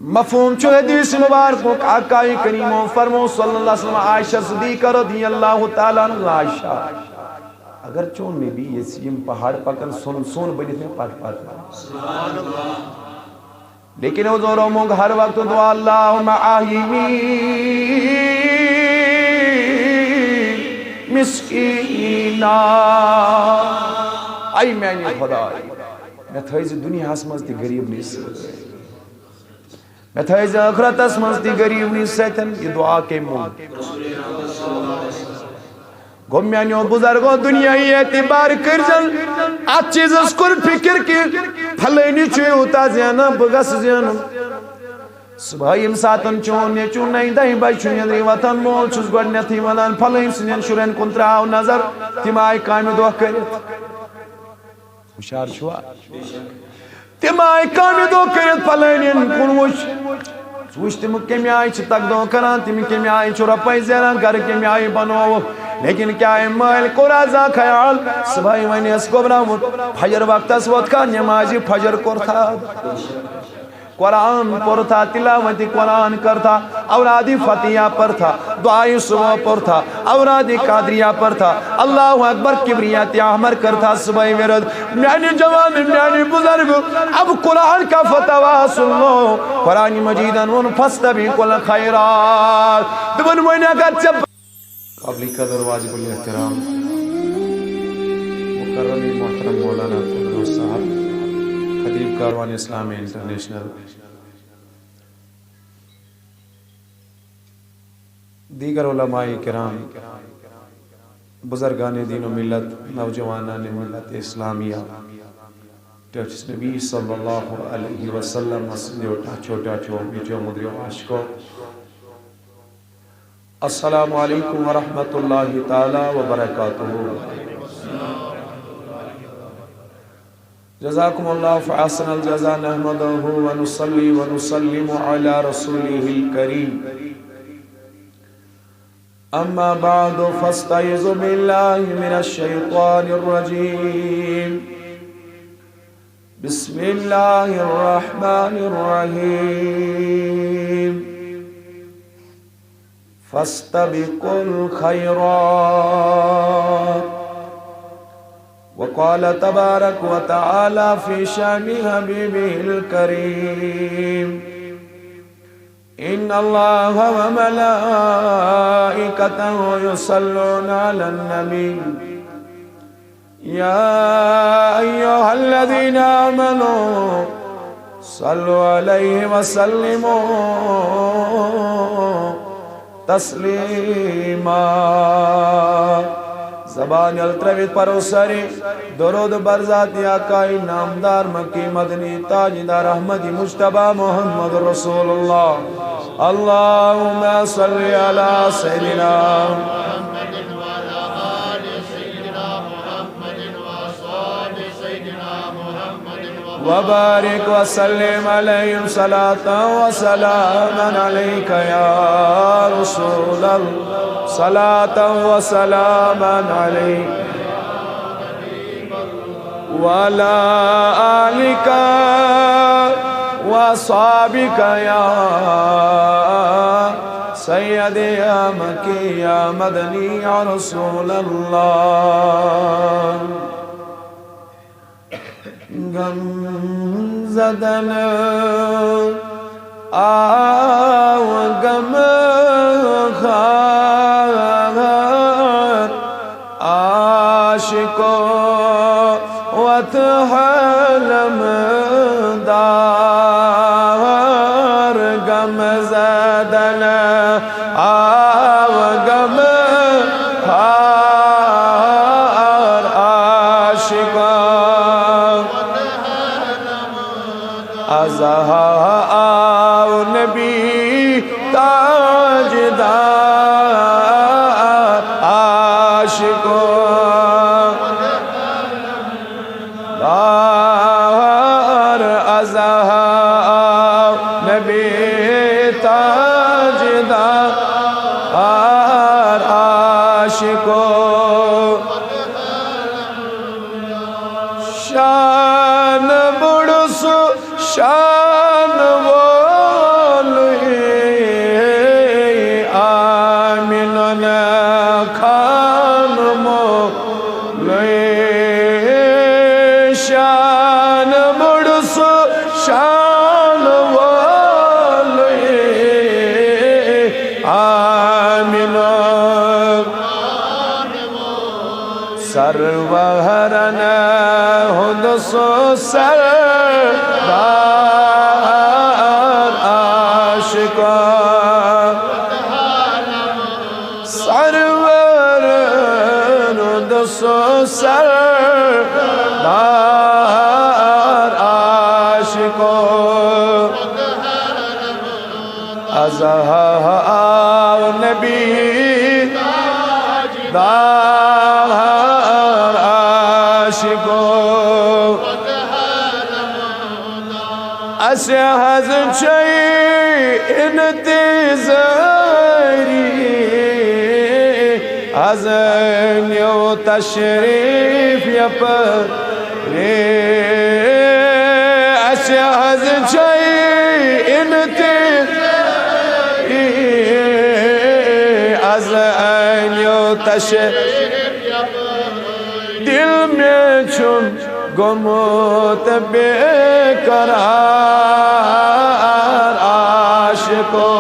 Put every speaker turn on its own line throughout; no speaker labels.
مفہوم چھو حدیث مبارک آقا کریم فرمو صلی اللہ علیہ وسلم عائشہ صدیقہ رضی اللہ تعالیٰ عنہ عائشہ اگر چون میں بھی یہ سیم پہاڑ پکن سون بنی تھے پاک سبحان اللہ لیکن وہ زوروں مونگ ہر وقت دعا اللہم آہیمی مسکینہ آئی میں نے خدا میں تھائیز دنیا حسمز تی غریب نہیں سکتے میں تھائیز آخرت حسمز تی غریب نہیں سکتے یہ دعا کے مونگ گمیانیوں بزرگوں دنیای اعتبار کرجن آج چیز اس کل فکر کی پھلینی چوئے ہوتا زیانا بگس زیانا صبح امساتن چون یہ چون نہیں دائی بائی چونین ریواتن مول چوز گوڑنے تھی ونان پھلین سنین شورین کنتراؤ نظر تیمائی کامی دعا کرت ہوشار شوا تیمائی کامی دعا کرت پھلینین کنوش سوچ تم کمی آئی چھ تک دو کران تم کمی آئی چھو رپائی زیران کر کمی آئی بنو لیکن کیا ہے مائل قرآزہ خیال صبحی وینی اس کو براؤن فجر وقت اس وقت کا نمازی فجر کرتا قرآن پڑھتا تلاوتی قرآن کرتا اورادی فتیہ پڑھتا دعائی صبح پڑھتا اورادی قادریہ پڑھتا اللہ اکبر کبریت احمر کرتا صبح ورد میانی جوان میانی بزرگ اب قرآن کا فتوہ سن لو قرآن مجیدن ان فاستبقوا الخیرات دبن موینے اگر چب قابل قدر واجب الاحترام مکرمی محترم مولانا فضل صاحب خطیب کاروان اسلامی انٹرنیشنل دیگر علماء کرام بزرگان دین و ملت نوجوانان ملت اسلامیہ ٹچ نبی صلی اللہ علیہ وسلم چھوٹا چھوٹا مدری عاشقوں السلام علیکم ورحمۃ اللہ تعالی وبرکاتہ جزاکم اللہ فحسن الجزا نحمدہ ونصلی ونسلم علی رسولہ الکریم اما بعد فاستعذ باللہ من الشیطان الرجیم بسم اللہ الرحمن الرحیم فاستبقوا الخيرات وقال تبارك وتعالى في شأن حبيبه الكريم إن الله وملائكته يصلون على النبي يا أيها الذين آمنوا صلوا عليه وسلموا تسلیما زبان الترویت پروسری درود برزاتی آقای نامدار مکی مدنی تاجدار احمدی مجتبہ محمد رسول اللہ اللہم صلی علی سیدنا محمد وعلا آل سیدنا محمد وصحاب سیدنا محمد وبارک وسلم علیہم صلاة وسلاما علیک یا رسول اللہ صلاة وسلاما علیک وعلا آلک وصحابک یا سیدی یا مکی یا مدنی یا رسول اللہ غم زدن آو غم خار عاشق وت حلم دار غم زدن آو غم خار عاشق ازہا آو نبی تاجدار عاشقو دار ازہا آو نبی تاجدار عاشقو شان بڑسو شان وہ سرورن ہند سو سردار عاشقان سرورن ہند سو سردار عاشقان ازہار نبی دار عاشقو اسحز چئی انتظاری ازنیو تشریف یپری اسحز چئی انتظاری ازنیو تشریف دل میں چھن گمت بے قرار عاشقو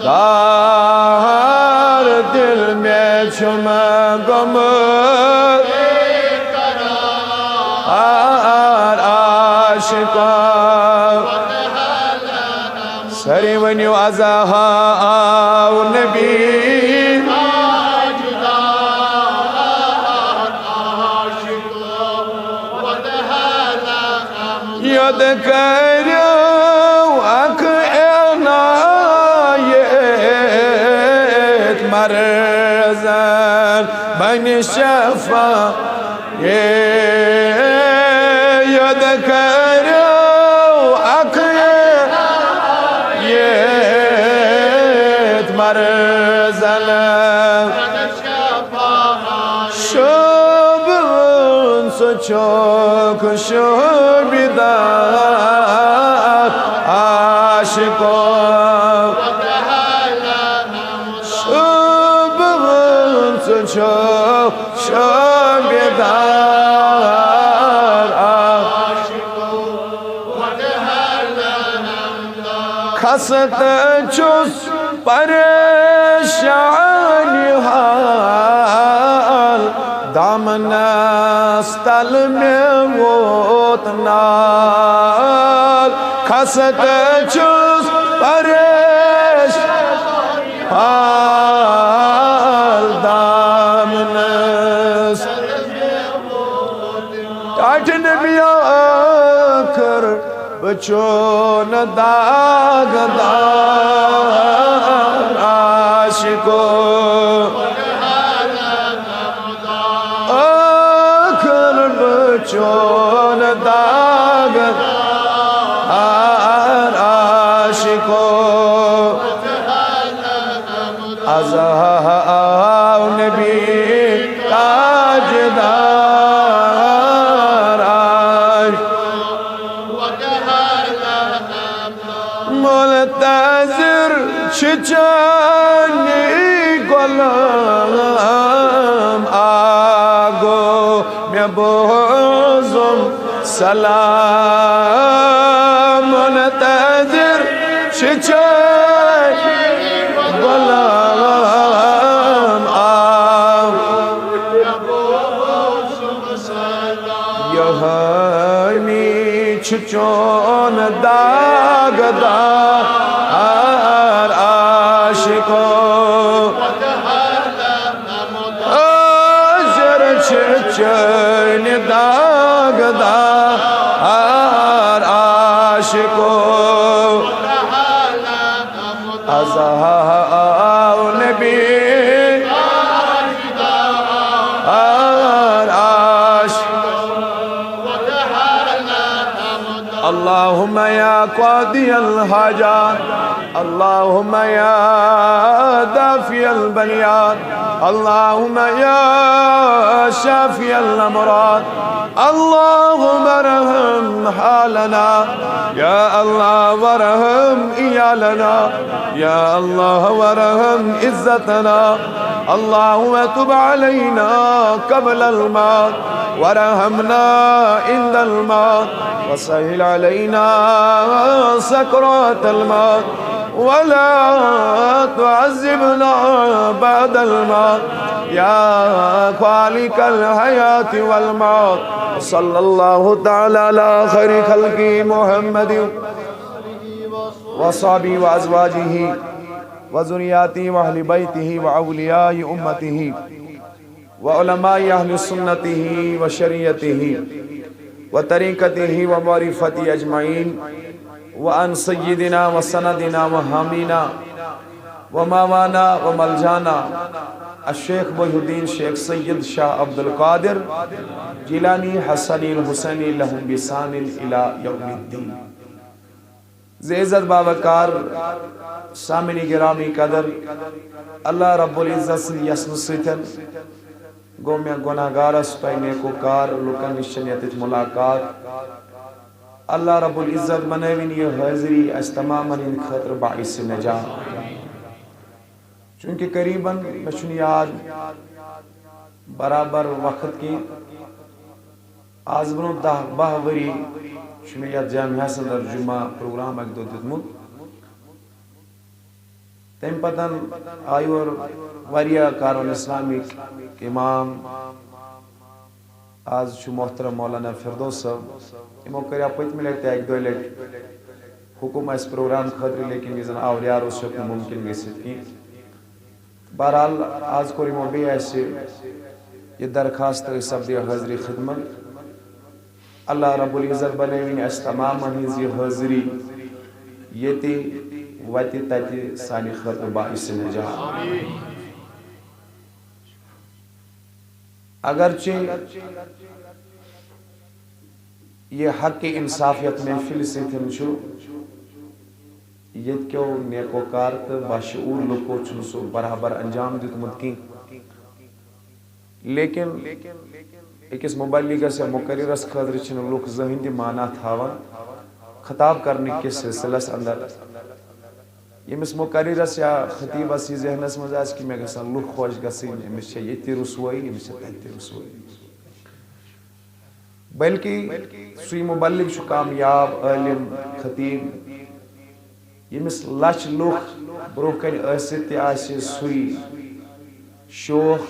دار دل میں چھن گمت بے قرار عاشقو سری ونیو ازہار نبی یاد کرو اک عنایت مرزن بن شفا یاد کرو اک عنایت مرزن شبن سچوک شبدار عاشقو شبن سچوک شبدار عاشقو خست چس پریشانی حال دامن استل میں ووتنال خست چس پریشانی حال دامن استل میں ووتنال ٹاٹ نبی آکر بچون داغدار عاشقو آکر بچون داغدار عاشقو ازہار نبی تاجدار ملتظر چچانی غلام آگو میں بوزم سلام منتظر چچانی غلام آگو میں بوزم سلام یہانی چچون داغدار عاشقو چچن داغدار عاشقو ازہار نبی اللهم يا قاضي الحاجات اللهم يا دافي البليات اللهم يا شافي الأمراض اللهم ارحم حالنا يا الله وارحم إيالنا يا الله وارحم عزتنا اللهم تب علينا قبل الموت وارحمنا عند الموت وسهل علينا سكرات الموت ولا تعذبنا بعد الموت يا خالق الحياة والموت صلى الله تعالى على خير خلق محمد وصحبه وأزواجه وذرياته وأهل بيته وأولياء أمته وعلماء أهل سنته وشريعته وطريقته ومعرفته أجمعين وعن سيدنا وسندنا وحامينا وماوانا وملجانا الشيخ محی الدین شیخ سید شاہ عبد القادر جیلانی حسنی الحسینی لہم بسان الى یوم الدین. عزت باوقار سامعین گرامی قدر اللہ رب العزت سن یسن ستن گو میں گناہگارس پہ نیکوکار لکن نشنیت ملاقات اللہ رب العزت منوین یہ حاضری اس تمام ان خطر باعث نجات. چونکہ قریباً مشن یاد برابر وقت کی آز برو 10-12 وری شمیت جامعہ صدر جمعہ پروگرام ایک دو دیتمت تیم پتن آئی اور وریہ کارون اسلامی امام آز شو محترم مولانا فردوس صاحب امو کریا پویت میں لگتا ہے ایک دو لیٹ حکم اس پروگرام خطری لیکن یہ آولیار اس شکل ممکن گئی سکتی. بہرحال آج کوری موبی ایسے یہ درخواست سب دی حضری خدمت اللہ رب العزت بنوین اس تمام ہنیز یہ حضری یہ تی ویتی تیتی سانی خطر باعث نجات. اگرچہ یہ حق انصافیت محفل سے تھنچو یہ کیوں نیکوکار تو باشعور لوکو چنسو برابر انجام دیتمت کی لیکن ایکس مبلغ سے مقررس خاطر چھن لوک ذہن دی معنی تھاون خطاب کرنے کے سلسلہ اندر یمس مقررس یا خطیب اسی ذہنس مزاج کی میں گسان لوک خوش گسین یمس چھے یہ تی رسوائی یمس چھے تی رسوائی بلکہ سوی مبلغ شو کامیاب عالم خطیب یمس لچ لوک بروکن ایسے آسی سوی شوخ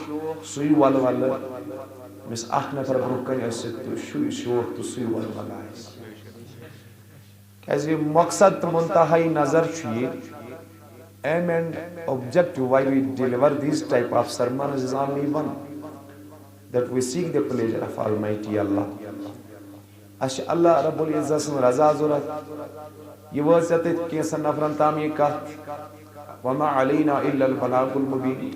سوی ولول یمس اخ نفر بروکن ایسے سوی شوخ تو سوی ولول آئیس کیسے مقصد منتہائی نظر چھوئی aim and objective why we deliver these type of sermons is only one, that we seek the pleasure of Almighty Allah. اش اللہ رب العزت سن رضا ضرورت یہ واسطہ کیسا نفرن تام یہ کہت وما علینا الا البلاغ المبین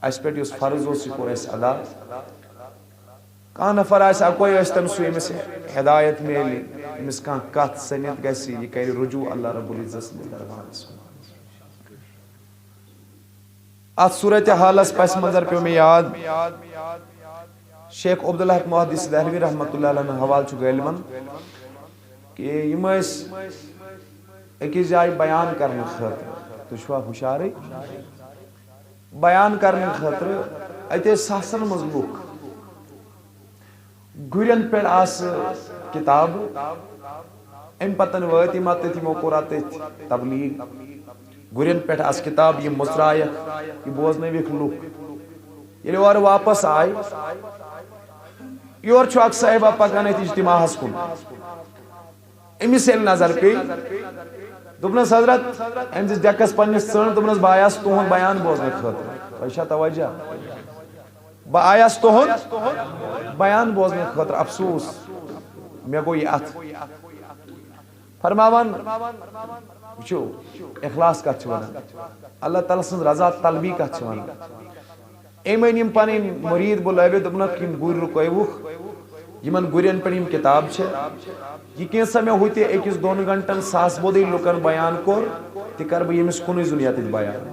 اس پہ اس فرض و سکور اس ادا کان نفر ایسا کوئی استم سوئی میں سے ہدایت میلی مس کان کہت سنیت گیسی یہ کہہ رجوع اللہ رب العزت سن دربار سن آج صورت حالس پس منظر پہ میں یاد شیخ عبداللہ محدث دہلوی رحمت اللہ علیہ حوال چھو گئے علمن کہ یہ میں ایک جائے بیان کرنے خطر تو شوا خوشاری بیان کرنے خطر ایتے ساسن مضبوق گرین پر آس کتاب ام پتن ویتی ماتے تھی موقعاتے تبلیغ گرین پر آس کتاب یہ مصرائع یہ بوزنے ویک لوک یہ لوار واپس آئی یور چھو اک صاحبہ پکانے تھی اجتماع حسکن امی سیل نظر پی دبنس حضرت امزیز ڈیکس پنیس سن دبنس بایاس توہن بیان بوزنے خطر ویشا توجہ بایاس توہن بیان بوزنے خطر افسوس میں کو یہ ات فرماوان وچو اخلاص کا چھوانا اللہ تعالیٰ سن رضا طلبی کا چھوانا ایمینیم پانی مرید بلائے دبنا کن گور رکوئے وخ یمن گورین پنیم کتاب چھے یہ کینسا میں ہوئی ایکس 2 گھنٹن ساس بودی لکن بیان کر تکر بھی یمس کنوی زنیاتی بیان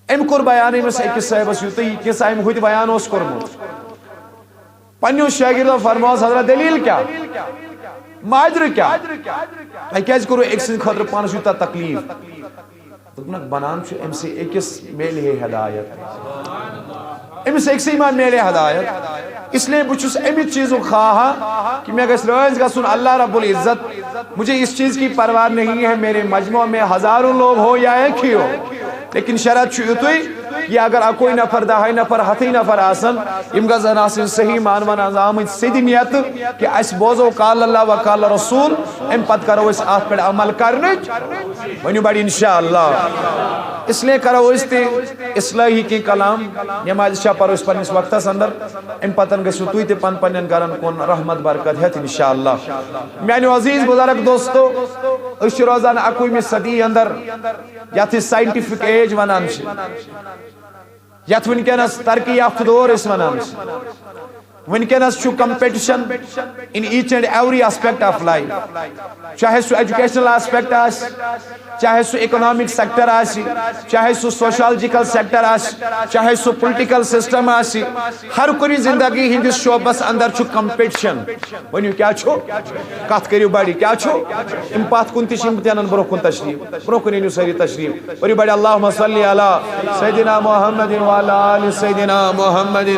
ایم کر بیان ایمس ایکس صاحب سیوتا یہ کینسا ایم ہوئی بیان اس کرمت پنیو شاگردہ فرماز حضرت دلیل کیا ماجر کیا کیس کرو ایک سن خطر پانس ہوتا تکلیف دبنک بنان چھو ام سے ایکس میلے ہدایت ام سے ایک ایمان میلے ہدایت اس لئے بچوس امی چیزوں خواہا کہ میں اگر اس روائز کا سن اللہ رب العزت مجھے اس چیز کی پرواہ نہیں ہے میرے مجموعہ میں ہزاروں لوگ ہو یا ایک ہی ہو، لیکن شرط چھوئی کہ اگر اکوئی نفر دہائی نفر ہتھی نفر آسن ام گزن آسن صحیح مانون آمد سیدھی نیت کہ اس بوزو قال اللہ و قال رسول ام پت کرو اس آت پر عمل کرنچ ونیو بڑی انشاءاللہ اس لیے کرو اس تے اصلاحی کی کلام نماز شاہ پرو اس پر اس وقت اندر ام پتن گسو توی تے پن پنن کرن کون رحمت برکت ہے انشاءاللہ. میانو عزیز بزرگ دوستو اس روزان اکوئی صدی اندر یا تھی سائنٹیفک ایج ونان یت ونکینس ترقی یافتہ دور اس ونان ونکینس چھو competition in each and every aspect of life, چاہے سو ایجوکیشنل اسپیکٹ آس، چاہے سو اکنامک سیکٹر آسی، چاہے سو سوشالجیکل سیکٹر آسی، چاہے سو پولیٹیکل سسٹم آسی، ہر کنی زندگی ہندس شعبس اندر چھو کمپٹیشن. ونیو کیا چھو کات کریو بڑی کیا چھو ام پات کن تش امتحانن برو کن تشریف برو کن انیو ساری تشریف وری بڑی اللہم صلی علی سیدنا محمد وعلی آل سیدنا محمد.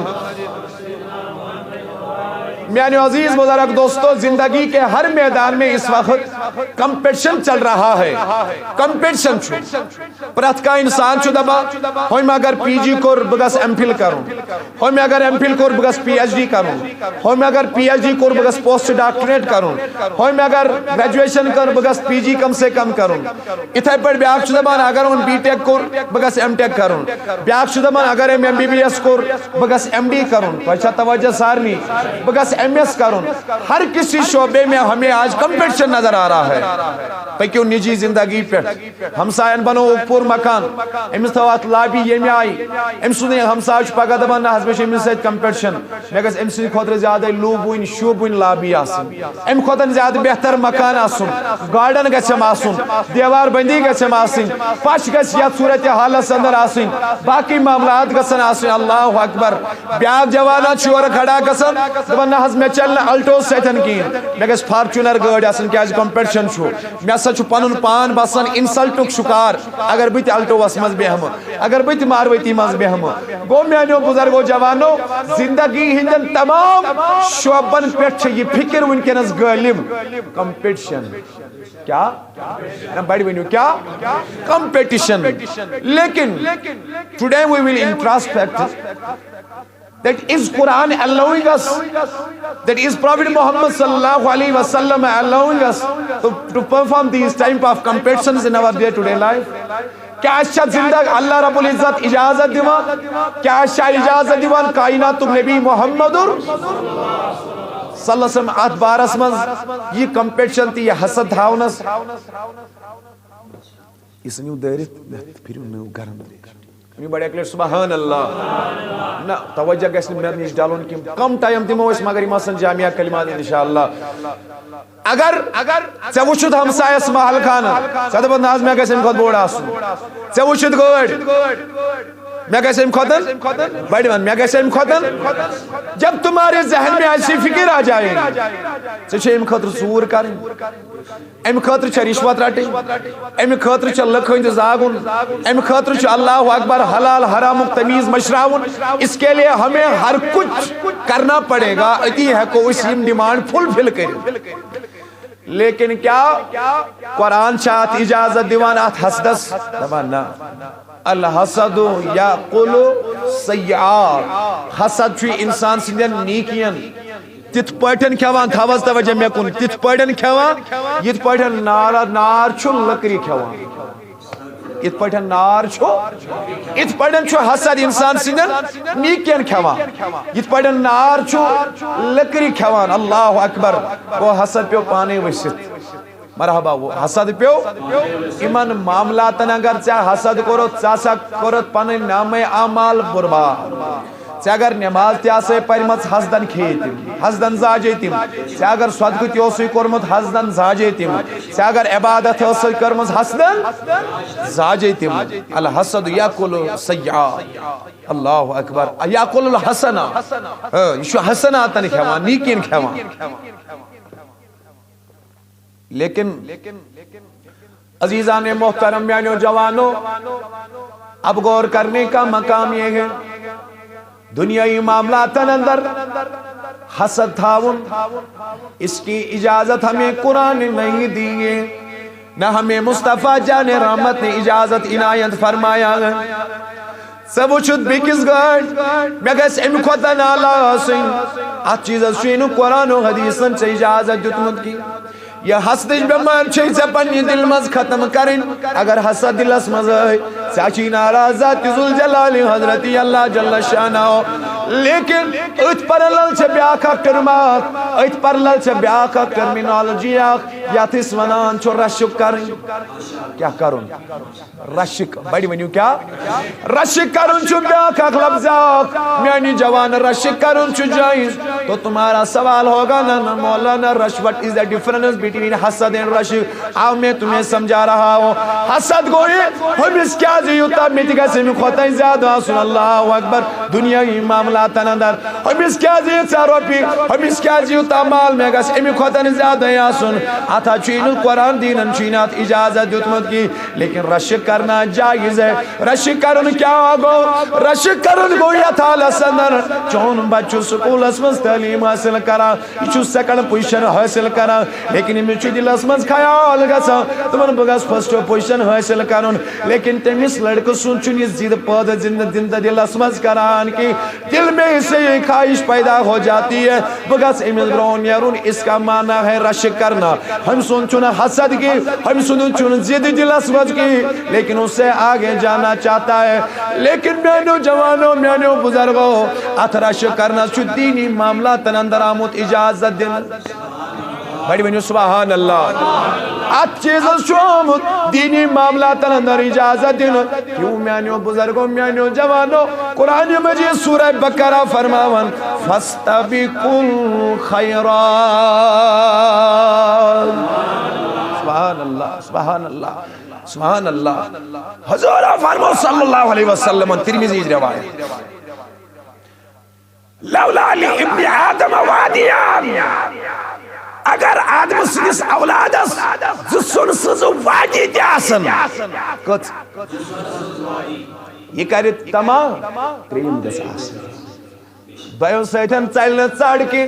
میانو عزیز بزرگ دوستو زندگی کے ہر میدان میں اس وقت کمپٹیشن چل رہا ہے. کمپٹیشن چھو پرت کا انسان چھو دبا ہوئی میں اگر پی جی کور بگس ایم فل کروں، ہوئی میں اگر ایم فل کور بگس پی ایچ ڈی کروں، ہوئی میں اگر پی ایچ ڈی کور بگس پوسٹ ڈاکٹریٹ کروں، ہوئی میں اگر گریجویشن کر بگس پی جی کم سے کم کروں. اتھے پر بیاک چھو دبان اگر ان بی ٹیک کور بگس ایم ٹیک کروں، بیاک چھو دبان اگر ایم بی بی ایس کور بگس ایم ڈی کروں. اچھا توجہ سارنی بگس ایم ایس کروں. ہر کسی شعبے میں ہمیں آج کمپٹیشن نظر آ رہا ہے. پکیو نجی زندگی پہ ہمسائن بنو پور مکان امس تھوات لابی یہ آئی ام سن ہمسا پگہ دپان نہ حس امس سۭتۍ کمپٹیشن مے گژھِ امہِ سٕنٛدِ خٲطرٕ زیادٕ لوٗبوٕنۍ شوٗبوٕنۍ لابی آسٕنۍ امہِ کھۄتہٕ زیادٕ بہتر مکان آسُن گارڈن گژھٮ۪م آسُن دیوار بندی گژھٮ۪م آسٕنۍ پش گژھِ یتھ صورتِ حالس اندر آسٕنۍ باقی معاملات گژھن آسٕنۍ. اللہ اکبر. بیاکھ جوانا چھُ یورٕ کھڑا گژھان دپان نہ حظ مےٚ چلہِ نہٕ الٹو سۭتۍ کِہیٖنۍ مےٚ گژھِ فارچوٗنر گٲڑۍ آسٕنۍ کیازِ کمپٹیشن چھُ. مےٚ ہسا چھُ پنُن پان باسان انسلٹُک شکار اگر بہٕ تہِ الٹووس منٛز بیہمہٕ اگر بہٕ تہِ ماروتی منٛز بیہمہٕ. گوٚو میانیو بزرگو جوانو زندگی ہندین تمام شعبن پٮ۪ٹھ چھِ یہِ فکر ونکیٚنس غٲلب کمپٹیشن. کیا بڑی ونیو کیا کمپٹیشن. لیکن today we will introspect that is Quran allowing us, that is Prophet Muhammad sallallahu alaihi wasallam allowing us to perform these type of competitions in our day to day life. کیا اچھا زندگ اللہ رب العزت اجازت دیوان کیا اچھا اجازت دیوان کائنات نبی محمد صلی اللہ علیہ وسلم ات بارس من یہ کمپٹیشن تی یہ حسد تھاونس اس نیو دارت پھر نیو گرم یہ بڑے اکلیٹ سبحان اللہ. نہ توجہ گژھِ نہٕ مےٚ نِش ڈالُن کینٛہہ کم ٹائم دِمو أسۍ مگر یِم آسن جامعہ کلمات انشاءاللہ. اگر ژےٚ وٕچھُتھ ہمسایس محل خانہٕ ژٕ دپکھ نہ حظ مےٚ گژھِ امہِ کھۄتہٕ بوٚڑ آسُن. ژےٚ وٕچھُتھ گٲڑۍ مےٚ گژھِ امہِ کھۄتہٕ بڑِ ون مےٚ گژھِ امہِ کھۄتہٕ. جب تمہارے ذہن میں ایسی فکر آ جائے ژےٚ چھے امہِ خٲطرٕ ژوٗر کرٕنۍ امہِ خٲطرٕ چھےٚ رشوت رٹٕنۍ امہِ خٲطرٕ چھےٚ لُکھ ہٕنٛدِ زاگُن امہِ خٲطرٕ چھُ اللہ اکبر حلال حرامُک تمیز مشراوُن. اس کے لیے ہمیں ہر کچھ کرنا پڑے گا اتی ہیکو أسۍ یِم ڈیمانڈ فلفل کٔرِتھ. لیکن کیا قرآن چھا ات اجازت دیوان ات حسدس دپان نہ الحسد یاکل سیئات. حسد چھُ انسان سٕنٛدٮ۪ن نیکین تِتھ پٲٹھۍ کھٮ۪وان تھاوس توجہ مےٚ کُن تِتھ پٲٹھۍ کھٮ۪وان یِتھ پٲٹھۍ نار چھُ لٔکرِ کھٮ۪وان. یِتھ پٲٹھۍ نار چھُ یِتھ پٲٹھۍ چھُ حسد انسان سٕنٛدٮ۪ن نیکین کھٮ۪وان یِتھ پٲٹھۍ نار چھُ لٔکرِ کھٮ۪وان. اللہ اکبر. گوٚو حسد پیو پانے ؤسِتھ. مرحبا. وہ حسد پیو یمن معاملاتن اگر ژےٚ حسد کوٚرُتھ ژٕ ہسا کوٚرُتھ پنٕنۍ نامے اعمال برباد. ژےٚ اگر نماز تہِ آسے پرمٕژ حسدن کھیٚیہِ تِم حسدن زاجے تِم. ژےٚ اگر صدقہٕ تہِ اوسُے کوٚرمُت حسدن زاجے تِم. ژےٚ اگر عبادت ٲسٕے کٔرمٕژ حسدن زاجے تِم. الحسد یاکل سیئات. اللہ اکبر. یاکل الحسنہ یہ چھُ حسناتن کھٮ۪وان نیکین کھٮ۪وان. لیکن عزیزان محترم میانو جوانو اب غور کرنے کا مقام یہ ہے دنیائی معاملات اندر حسد تھاون اس کی اجازت ہمیں قرآن نہیں دیے نہ ہمیں مصطفیٰ جان رحمت نے اجازت عنایت فرمایا سب وچھت بیکس گاڑ میں گیس ام کھوتا نالا سن ات چیزت شوینو قرآن و حدیثن سے اجازت دیتمت کی یہ حسدش بیمار چھے سے پنی دل مز ختم کرن اگر حسد دل اس مز ہے ساچی ناراضات ذوالجلال حضرت اللہ جل شانہ لیکن ات پر اللہ چھے بیاکا کرماک ات پر اللہ چھے بیاکا کرمینالوجی آخ یا تیس ونان چھو رشک کرن کیا کرن رشک بڑی ونیو کیا رشک کرن چھو بیاکا لفظ آخ میانی جوان رشک کرن چھو جائز تو تمہارا سوال ہوگا نا مولانا رش what is the difference between حسد and رشک آو میں تمہیں سمجھا رہا ہوں حسد گوئی ہم اس کیا زیوتا میتگا سے میں خواہتا زیادہ سن اللہ اکبر دنیا ہی معاملات اندر ہم اس کیا زیوتا روپی ہم اس کیا زیوتا مال میں گا سے میں خواہتا زیادہ یا سن آتا چین القرآن دینن چینات اجازت دیتمت کی لیکن رشک کرنا جائز ہے رشک کرن کیا آگو رشک کرن گوئی اتھالا سندر چون بچو سکول اسمس تعلیم حاصل کرا یہ سیکنڈ پوزیشن حاصل کرا لیکن میں چھو دل اسمس خیال گسا تمن بگس فرسٹ پوزیشن حاصل کرن لیکن تمس لڑکو سن چھ یہ زید پود زندہ دل اسمس کران کی دل میں سے یہ خواہش پیدا ہو جاتی ہے بگس امس برون یارون اس کا معنی ہے رشک کرنا ہم سن چھ حسد کی ہم سن چھ زید دل اسمس کی لیکن اس سے آگے جانا چاہتا ہے لیکن میانو جوانوں میانو بزرگوں ات رشک کرنا چھ دینی معاملات اندر آمد اجازت دن بڑی بنیو سبحان اللہ ات چیز شومت دینی معاملات اندر اجازت دن کیوں میانیو بزرگوں میانیو جوانوں قرآن مجید سورہ بقرہ فرماون فاستبقوا الخیرات سبحان اللہ سبحان اللہ سبحان اللہ حضور فرمو صلی اللہ علیہ وسلم ترمذی روایت لولا لابن آدم وادیان اگر آدم سنس اولادس زسن سزو وادی دیاسن کت یہ کرت تمام تریم دس آسن دویو سیٹن چلن چاڑ کی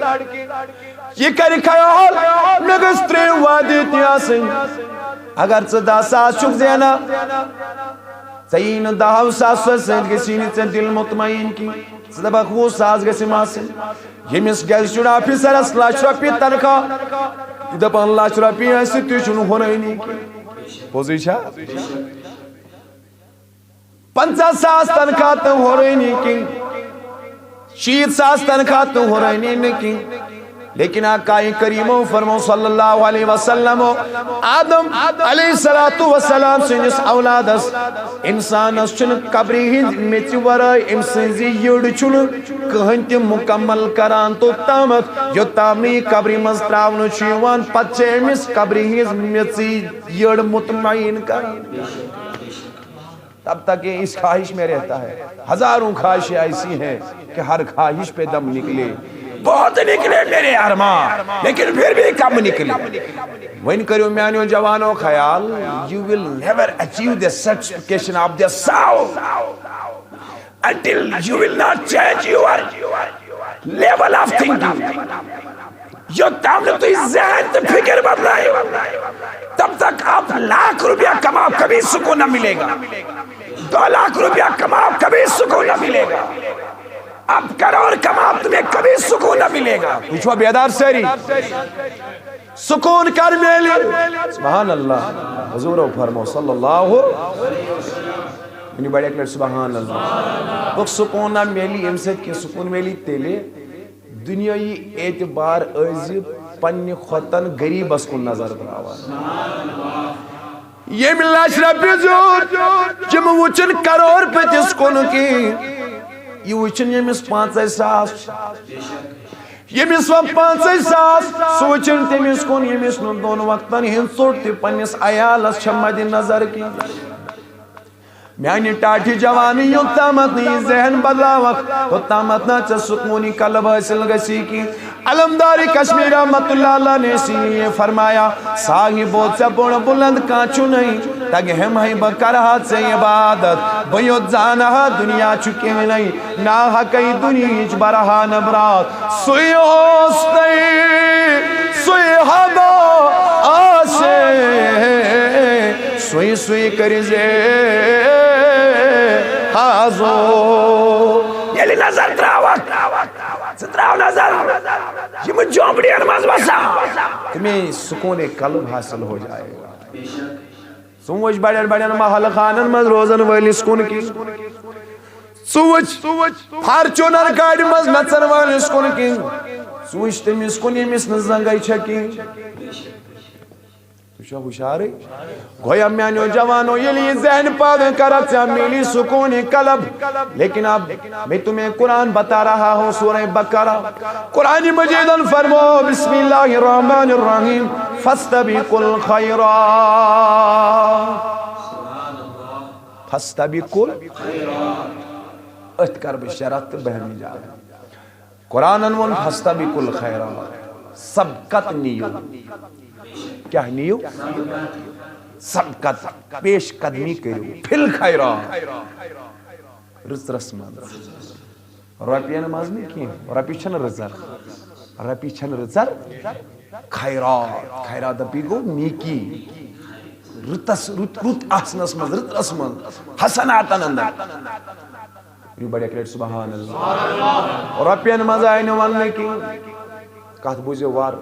یہ کری خیال مگس تریم وادی دیاسن اگر چدا ساس چک زینا سین دہو ساس سید گسینی چن دل مطمئن کی صدبق وہ ساز گسی ماسن یمس گیس چڑا پی سرس لاچ رپی تنخواہ دپان لاچ رپی ایسی تیچنو ہونینی کی پوزی چھا 50,000 تنخواہ تو ہونینی کی 60,000 تنخواہ تو ہونینی کی لیکن آقا کریم فرمو صلی اللہ علیہ وسلم آدم علیہ السلام سنس اولادس انسان چن قبری ہند میچ ورائی امسنزی یڑ چن کہنٹ مکمل کران تو تامت جو تامی قبری مستراون چیوان پچے امس قبری ہند میچی یڑ مطمئن کران تب تک یہ اس خواہش میں رہتا ہے ہزاروں خواہشیں ایسی ہیں کہ ہر خواہش پہ دم نکلے بہت نکلے میرے ارمان لیکن پھر بھی کم نکلے وین کریو میانیو جوانوں خیال you will never achieve the satisfaction of the soul until you will not change your level of thinking جو تام نے تو اس ذہن تو فکر بدلائے تب تک آپ لاکھ روپیہ کماؤ کبھی سکون نہ ملے گا 2 لاکھ روپیہ کماؤ کبھی سکون نہ ملے گا اب کروڑ کماؤ تمہیں کبھی سکون نہ ملے گا پوچھوا بیدار سیری سکون کر میلی سبحان اللہ حضور فرمو صلی اللہ انہی بڑے اکلر سبحان اللہ وہ سکون نہ میلی امسد کی سکون میلی تیلے دنیای اعتبار ازی پنی خطن غریب اس کو نظر براوا یہ ملا شرپی زور جم وچن کروڑ پہ جس کو نکی یہ وچن یمس 5,000 یمس 5,000 سوچن تمس کن یمس نون دون وقتن ہند ژوٹ تہ پنس عیالس چھ مد نظر کی میانی ٹاٹھی جوانی یوتامت نہیں ذہن بدلاوک تو تامت نہ چھ سکونی قلب حاصل گسی کی علمداری کشمیر رحمت اللہ نے اسی لیے فرمایا صاحب بہت سے بڑا بلند کانچو نہیں تگ ہم ہے بکرہ سے عبادت بیوت زانہ دنیا چکے نہیں ناہا کئی دنیاچ برہا نبرات سوئی ہوستے سوئی حدا آسے سوئی سوئی کرزے حاضو یلی نظر تراوک ستراو نظر یہ مجھ جومڑی ارماز بسا تمہیں سکون قلب حاصل ہو جائے گا سوچ بڑھن بڑھن محل خانن مز روزن والی سکون کی سوچ فارچونر گاڑی مز نچن والی سکون کی سوچ تم سکون یمس نزنگائی چھکی تو ہوشیار گویا میانو جوانو یلی ذہن پاک کرت سے میلی سکون قلب لیکن اب میں تمہیں قرآن بتا رہا ہوں سورہ بقرہ قرآن مجید فرمو بسم اللہ الرحمن الرحیم فاستبقوا الخیرات فاستبقوا الخیرات ات کر بشرت بہمی جا قرآن انون فاستبقوا الخیرات سبقت نیو کیا نیو سبقت پیش قدمی کرو پھل خیرات رز رسمند رپی نماز نہیں کی رپی چھن رزر رپی چھن رزر خیرات خیرات اپی گو نیکی رت آسنس مز رت رسمند حسناتن اندر یہ بڑے کریٹ سبحان اللہ رپی نماز آئی نوال نہیں کی کہت بوزے وار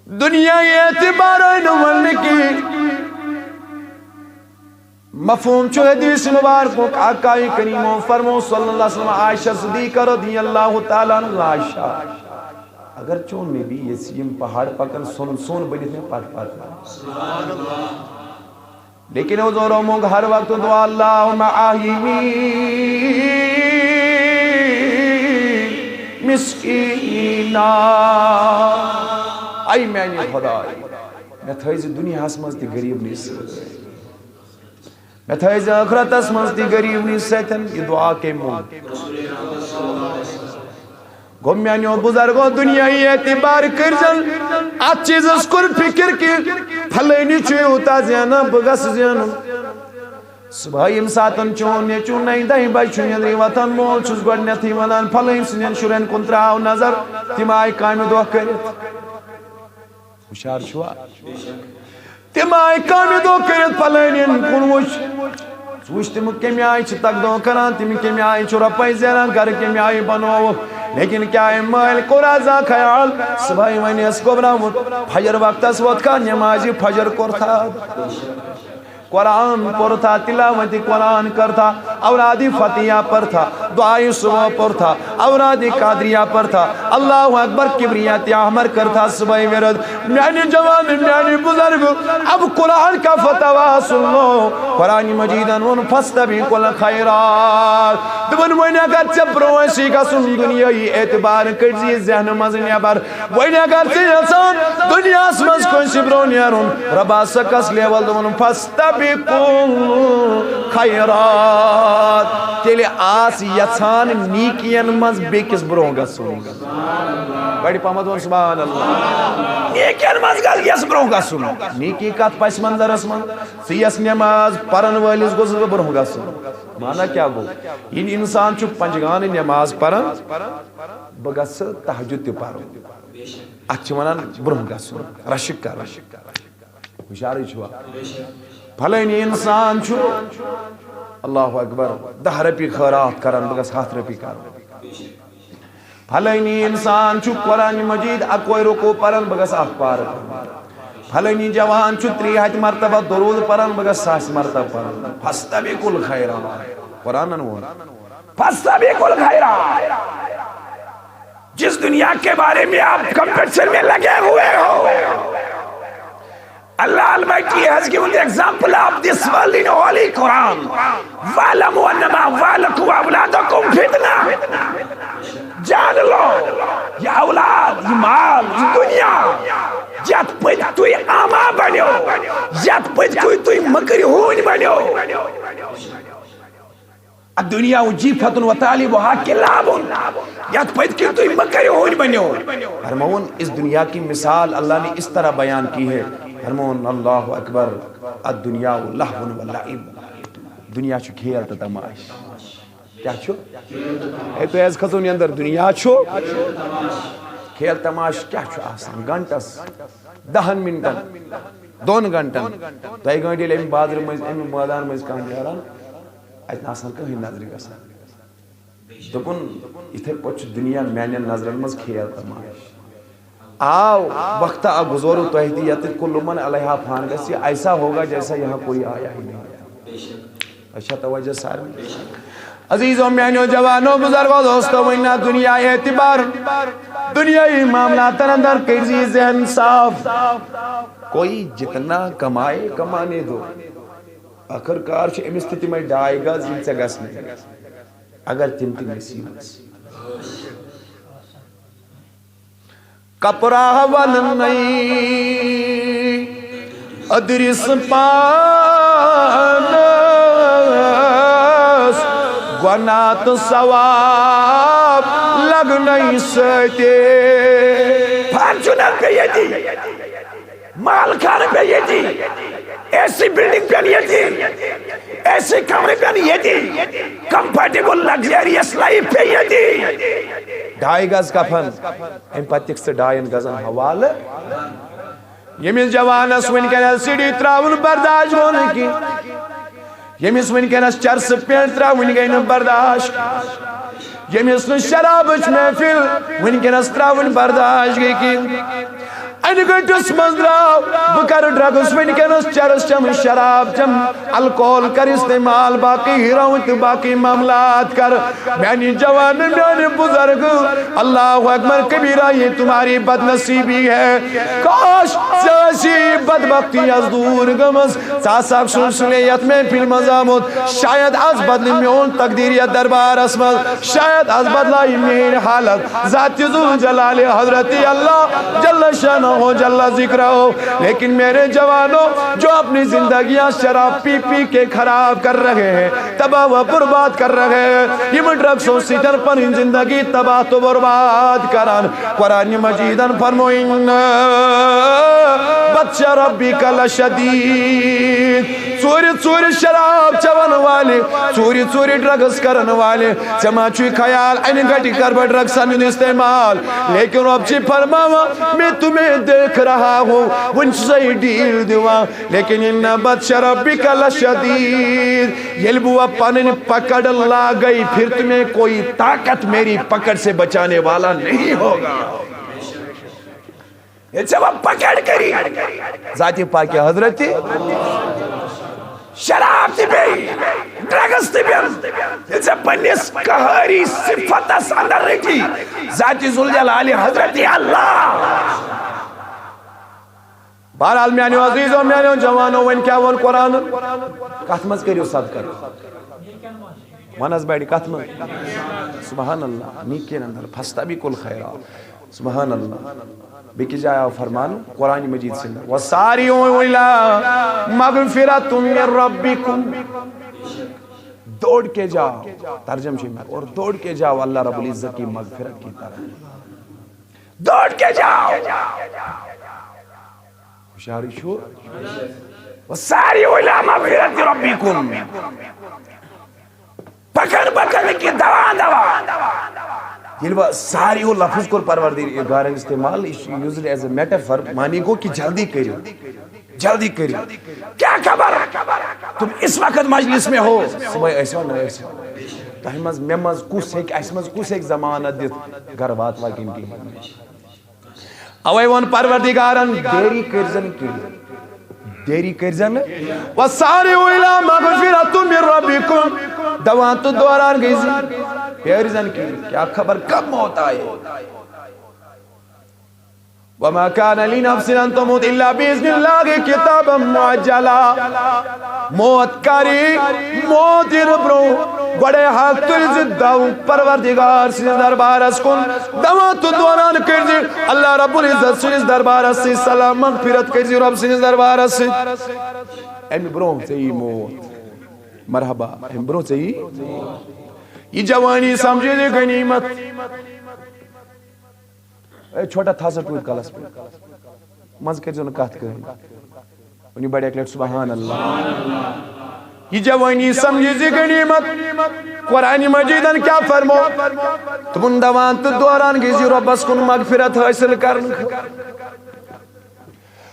دنیا اعتبار نولنے کی مفہوم چھو حدیث مبارک آقائی کریم فرمو صلی اللہ علیہ وسلم عائشہ صدیقہ رضی اللہ تعالیٰ عنہ عائشہ اگر چون میں بھی یہ سیم پہاڑ پکن سون بنی تھے پاٹ سبحان اللہ لیکن حضور مونگ ہر وقت دعا اللہم آہیمی مسکینہ آئی میں نے خدا میں تھائیز دنیا اسمز تی غریب نہیں سکتے میں تھائیز آخرت اسمز تی غریب نہیں سکتے یہ دعا کے مون گمیانیوں بزرگوں دنیا ہی اعتبار کرجن آج چیز اسکر فکر کی پھلینی چوئے ہوتا زیانا بگس زیانا صبح امساتن چون یہ چون نہیں دائی بائی چون یدری وطن مول چوز گوڑنے تھی ونان پھلین سنین شورین کنتراؤ نظر تیم آئی قائم دعا کرت ہوشار چھوا تم آئی کامی دو کرت پلینین کنوش سوچ تم کمی آئی چھ تک دو کران تم کمی آئی چھ رپائی زیران کر کمی آئی بنو لیکن کیا ہے مائل قرآزہ خیال صبحی میں نے اس کو برامت فجر وقت اس وقت کا نمازی فجر کرتا قرآن پڑھتا تلاوتی قرآن کرتا اورادی فتیہ پڑھتا دعائی صبح پڑھتا اورادی قادریہ پڑھتا اللہ اکبر کبریت احمر کرتا صبح ورد میانی جوان میانی بزرگ اب قرآن کا فتوہ سن لو قرآن مجیدن ان فاستبقوا الخیرات دبن وین اگر چپرو ایسی کا سن دنیای اعتبار کرزی ذہن مزنی بر وین اگر چی انسان دنیا اسمز کوئی سبرو نیرون ربا سکس لیول دبن فاستبقوا خیرات تیلے آس یچان نیکین مز بیکس برونگا سنو بڑی پامدون سبحان اللہ نیکین مز گل یس برونگا سنو نیکی کات پس منظر اسمان سیس نماز پرن والیس گوزر برونگا سنو مانا کیا گو ان انسان چو پنجگان نماز پرن بگس تحجد تی پارو اچھ منان برونگا سنو رشک کر ہوشاری چھوا پھلین انسان چھو اللہ اکبر 10 رپی خیرات کرن بگس 7 رپی کرن پھلین انسان چھو قرآن مجید اکوئی رکو پرن بگس 8 پار پھلین جوان چھو 3 مرتبہ درود پرن بگس 7 مرتبہ پرن فاستبقوا الخیرات قرآن انوان فاستبقوا الخیرات جس دنیا کے بارے میں آپ کمپیٹشن میں لگے ہوئے ہو Allah Almighty has given the example of this world in Holy Quran. وَعْلَمُوا أَنَّمَا أَمْوَالُكُمْ وَأَوْلَادُكُمْ فِتْنَةٌ جان لو یہ اولاد یہ مال یہ دنیا یت پت تُہۍ آما بنیو یت پت تُہۍ مکر ہون بنیو الدنيا وجيفة وطالبها كلاب یت پت کی تو مکریو ہون بنیو فرمون اس دنیا کی مثال اللہ نے اس طرح بیان کی ہے فرمون اللہ اکبر الدنیا لہو و لعب دنیا چھو کھیل تو تماش کیا چھو اے تو ایز خزونی اندر دنیا چھو کھیل تماش کیا چھو آسان گھنٹس 10 منٹن 2 گھنٹن تو ایک گھنٹے لئے بازر مجھ امی مادان مجھ کان دیاران اتنا آسان کہیں نظری گسان دکن اتھے پچھ دنیا میانین نظرن مز کھیل تماش آو وقت گزورو توحیدیت کل من علیہ پھان گسی ایسا ہوگا جیسا یہاں کوئی آیا ہی نہیں اچھا توجہ سارے عزیزوں میانیوں جوانوں بزرگوں دوستوں وینا دنیا اعتبار دنیای معاملات اندر کرزی ذہن صاف کوئی جتنا کمائے کمانے دو آخر کار چھ امس تتی میں ڈائے گا زین سے گس نہیں اگر تم تی نصیب کپرا ون نئی ادرس پانس گنات ثواب لگ نہیں سکتے فارچونر پہ یہ تھی مال کھانے پہ یہ تھی ایسی بلڈنگ پہ یہ تھی ایسی کمرے پہ یہ تھی کمفرٹیبل لگزریس لائف پہ یہ تھی 2.5 گز کفن ام پتک سے 2.5 گزن حوالہ یمس جوانس ونکس سیڑھی تراون برداشت ہونے کی یمس ونکس چرس پینٹ تراون گئی برداشت یمس شرابچ محفل ونکس تراون برداشت گئی کی این گھنٹس من درو بکر ڈرگس ونکس چرس چم شراب چم الکول کر استعمال باقی ہیروین تو باقی معاملات کر میانی جوان میانی بزرگ اللہ اکبر کبیرہ یہ تمہاری بد نصیبی ہے کاش سیاسی بدبختی از دور گمس ساساک سلسلیت میں پھر مزامت شاید از بدل میون تقدیریت دربار اسمت شاید از بدلائی میر حالت ذات ذو جلال حضرت اللہ جل شانہ ہو جل ذکر ہو لیکن میرے جوانوں جو اپنی زندگیاں شراب پی پی کے خراب کر رہے ہیں تباہ و برباد کر رہے ہیں یہ ڈرگسوں سیدر پر ان زندگی تباہ تو برباد کران قرآن مجیدن فرموئن بچہ ربی کا لشدید چوری شراب چون والے چوری ڈرگس کرن والے چما چوی خیال این گھٹی کر بڑ ڈرگسن استعمال لیکن رب جی فرماوا میں تمہیں دیکھ رہا ہوں ون سے ڈیل دیوا لیکن ان بچہ ربی کا لشدید یلبو پانن پکڑ لا گئی پھر تمہیں کوئی طاقت میری پکڑ سے بچانے والا نہیں ہوگا یہ جب پکڑ کری ذاتی پاکی حضرت شراب تی بی ڈرگس تی بی یہ جب پنیس کہاری صفت اندر رکھی ذاتی ذوالجلال حضرت اللہ بہرحال میانیو عزیزوں میانیو جوانوں وین کیا ون قرآن کاتمز کریو صدقہ منز بیڑی کاتمز سبحان اللہ نیکین اندر پھستا بھی کل خیرہ سبحان اللہ بکی جایا فرمان قرآن مجید سے وَسَارِعُوا إِلَىٰ مَغْفِرَةٌ مِّن رَبِّكُمْ دوڑ کے جاؤ ترجم شیمت اور دوڑ کے جاؤ اللہ رب العزت کی مغفرت کی طرح دوڑ کے جاؤ ہوشیاری شو وَسَارِعُوا إِلَىٰ مَغْفِرَةِ رَبِّكُمْ پکڑ کی دوا یہ ساری وہ لفظ کو پروردگار گارن استعمال یوزڈ ایز اے میٹافر معنی کو کہ جلدی کریو کیا خبر تم اس وقت مجلس میں ہو صبح ایسا نہ ایسا تہمز ممز کس ایک زمانت دیت گھر بات واقعین کی اوے ون پروردگارن دیری کرزن وَسَارِعُوا إِلَىٰ مَغْفِرَةٌ مِّن رَبِّكُمْ دوان تو دوران گئی زی پیرزن کی کیا خبر کب موت آئے وَمَا كَانَ لِنَفْسٍ أَن تَمُوتَ إِلَّا بِإِذْنِ اللَّهِ كِتَابًا مُعَجَّلًا موت کاری موت ربرو بڑے حق تلزد داؤں پروردگار سے دربار اس کن دوان تو دوران کرزی اللہ رب العزت سے دربار سے سلام مغفرت کرزی رب سے دربار سے ایم برون سے ہی موت مرحبا ایم برون سے ہی یہ جوانی سمجھے دے غنیمت چھوٹا تھا سا ٹوٹ کلس پہ مز کر زون کات کہیں ونی بڑے اکلیٹ سبحان اللہ یہ جوانی سمجھی غنیمت قرآن مجیدن کیا فرمو تمن دوان تو دوران گیزی ربس کن مغفرت حاصل کرن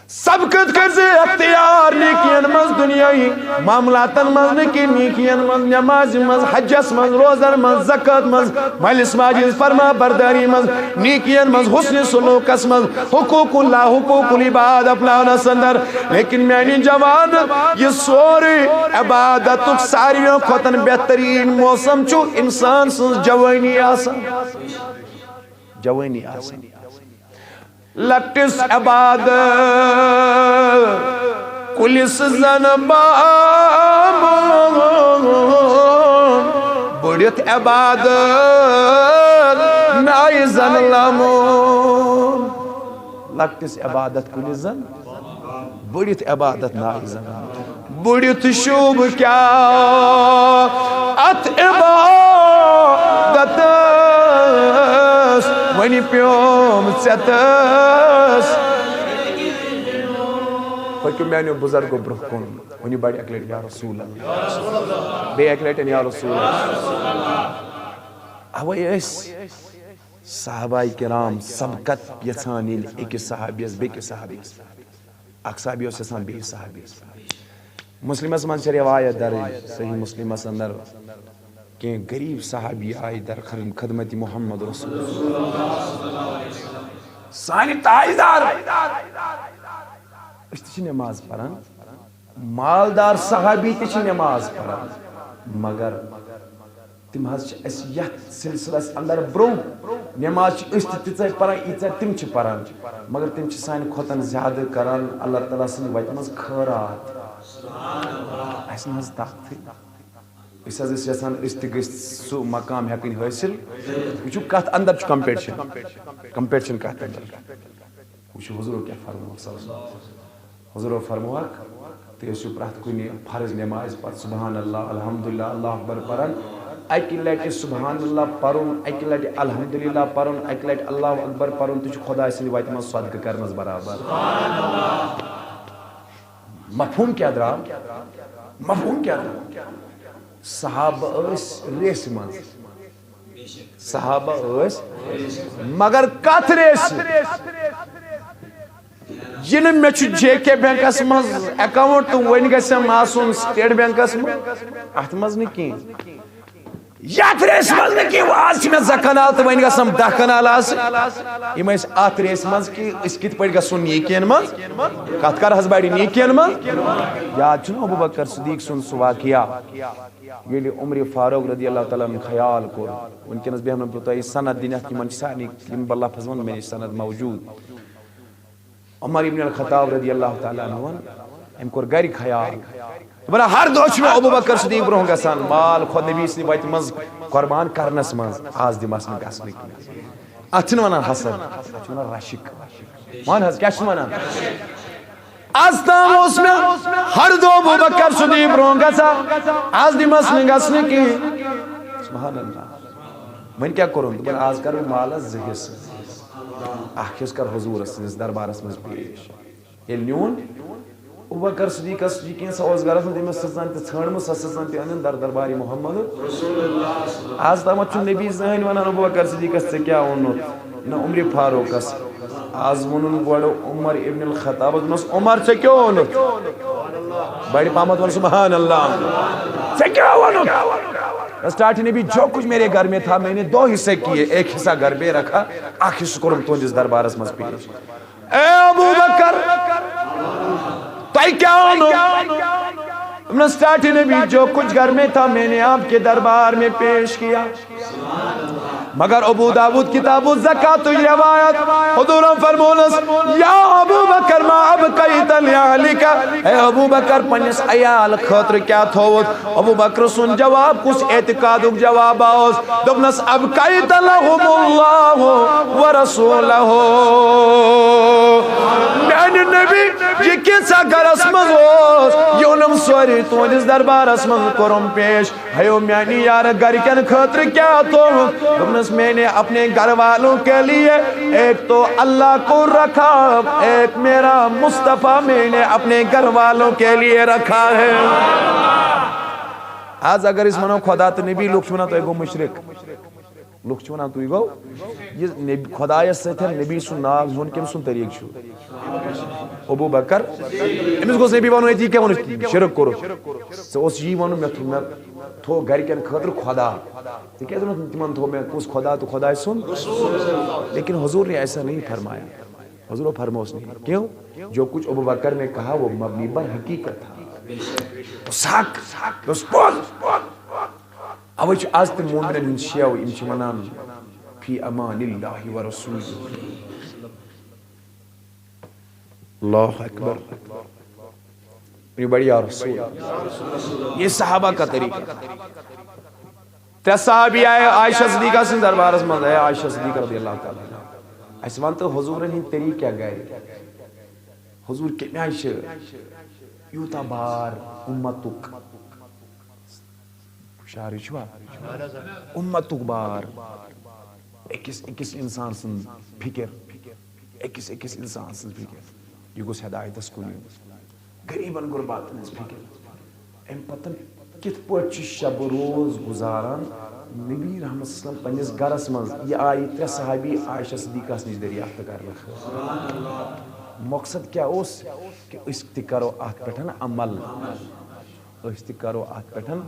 سبقت کرزی اختیار نیکین مز دنیای معاملاتن مز نکی نیکین مز نماز مز حجس مز روزر مز زکات مز مالس ماجد فرما برداری مز نیکین مز حسن سلوکس مز حقوق اللہ حقوق العباد اپنانا سندر لیکن میانی جوان یہ سوری عبادت ساریوں کھوتن بہترین موسم چو انسان سنس جوانی آسان جوانی آسان لکٹس عبادت کلس زن بام بڑیت عبادت نائی زن لامون لکٹس عبادت کلس زن بڑیت عبادت نائی زن بڑیت شوب کیا ات عبادت ونی پیوم ژیتس پکیو میانیو بزرگو برہ کن ونی بڑی اکلیٹ یا رسول اللہ بے اکلیٹ یا رسول اللہ اوے اس صحابہ کرام سبقت یژھان ییٚلہِ أکِس صحابیس بیٚکِس صحابیس اکھ صحابی اوس یژھان بیٚیِس صحابیس مسلمس منٛز چھِ روایت درج صحیح مسلمس اندر کہ غریب صحابی آئی در خدمت محمد رسول اللہ سانی تائیدار اس تیچی نماز پڑھن مالدار صحابی تیچی نماز پڑھن مگر تم حض اس یت سلسلس اندر برو نماز اس تیچی پڑھن ایچا تم چی پڑھن مگر تم چی سانی کھوتن زیادہ کرن اللہ تعالیٰ سنی وجہ مز خیرات ایسا حض طاقت اس حض اس یسان استگست سو مقام ہیکن حاصل وچو کت اندر چو کمپیٹشن کت اندر وچو حضور کیا فرموک حضور فرموک تو اسو پرات کنی فرض نماز پر سبحان اللہ الحمدللہ اللہ اکبر پرن اکی لٹ سبحان اللہ پرن اکی لٹ الحمدللہ پرن اکی لٹ اللہ اکبر پرن تو خدا سنی وایت من صدقہ کرنس برابر مفہوم کیا درا مفہوم کیا درا صحابہ اس ریس من صحابہ اس مگر کت ریس جن میں جے کے بینکس مز اکاؤنٹ تو ون گھم آسن سٹیٹ بینکس مز ات مز نی یت ریس مز نی آج میں 2 کنال تو ون گھم 10 کنال یم ات ریس مز کہ کت پہ گھن نیکین مز کت کر حض بڑی نیکین مز یاد چھ ابو بکر صدیق سن سہ واقعہ یلی عمر فاروق رضی اللہ تعالیٰ عنہ خیال کور ونکس بیہم بہ تہ سند دن ات سارے لفظ ون میں سند موجود عمر ابن الخطاب رضی اللہ تعالیٰ عنہ ام کور گر خیال بنا ہر دہ چھ ابو بکر صدیق برہ گژھان مال خود نبی سن وتہ مز قربان کرنس مز آز دمس نہ گژھنہ ات چھ ونان حسد ات ونان رشک ون حض کیا ونان آز تام اس میں ہر دو ابو بکر صدیق برہ گژھان آز دمس نہ گژھنہ کی سبحان اللہ ون کیا کرون دپان آز کرو مالس 2 حصہ اخ حصہ کر حضور سندس دربارس مز پیش یل نیون ابو بکر صدیقس یہ کینسا اوس گرس مز تمس سژان تہ ژھانڈمٕژ سۄ سژان تہ انن در دربار محمد آز تامتھ چھُ نبی زٕہٕنۍ ونان ابو بکر صدیقس ژےٚ کیٛاہ ووٚنُتھ نہ عمر فاروقس آز وونُن گۄڈٕ عمر ابن الخطابس دوٚپنس عمر ژےٚ کیٛاہ ووٚنُتھ بڑِ پہمتھ وون سبحان اللہ ژےٚ کیٛاہ ووٚنُتھ اسٹارٹ نبی جو کچھ میرے گھر میں تھا میں نے 2 حصے کیے 1 حصہ گھر پہ رکھا اخ حصہ کوٚرُم تُہنٛدِس دربارس منٛز پیش اے ابو بکر تۄہہِ کیٛاہ ووٚنُو اسٹارٹ نبی جو کچھ گھر میں تھا میں نے آپ کے دربار میں پیش کیا مگر ابو داود کتاب الزکات روایت حضور فرمونس یا ابو بکر ما ابقیت لعلک اے ابو بکر پنس عیال خاطر کیا تھوت ابو بکر سن جواب کس اعتقادک جواب آوس دپنس ابقیت لهم اللہ ورسولہ میانہ نبی یہ کیسا گرس مز اوس یہ یورم سوری تہندس دربارس من کرم پیش ہیو میانی یار گھرکن خاطر کیا تو دپنس میں نے اپنے گھر والوں کے لیے ایک تو اللہ کو رکھا ایک میرا مصطفیٰ میں نے اپنے گھر والوں کے لیے رکھا ہے. آج اگر اس منو خدا تو نبی لوگ چھونا تو ایگو مشرک لوگ چھونا تو ایگو یہ خدا یا ستر نبی سن ناغ زون کم سن طریق شو ابو بکر امس گوس نبی وانو ایتی کیا وانو شرک کرو سو اس جی وانو میں تھو گھر کے خاطر خدا تو کہتے ہیں تمہن تھو میں کس خدا تو خدا سن لیکن حضور نے ایسا نہیں فرمایا. حضور فرموس نہیں کیوں جو کچھ ابو بکر نے کہا وہ مبنی بر حقیقت تھا ساک اوچ آز تم مومنن ہن شیو انچ منان فی امان اللہ و رسول اللہ اکبر یہ بڑی رسول یہ صحابہ کا طریقہ. ترے صحابی آئے عائشہ صدیقہ سے دربارس مند ہے عائشہ صدیقہ رضی اللہ تعالیٰ اس وقت حضور ہن طریقہ گئے حضور کے عائشہ یوتا بار امتک شاری چھوا امتک بار اکس انسان سن فکر اکس انسان سن فکر یہ گوس ہدایت اسکولی غریبن غرباتن فکر ام پتن کت پوچ شب روز گزاران نبی رحمت اسلام پنس گرس من یہ آئی ترے صحابی عائشہ صدیقہ نش دریافت کرنا مقصد کیا اس کہ اس تہ کرو ات پٹھن عمل اس تہ کرو ات پٹھن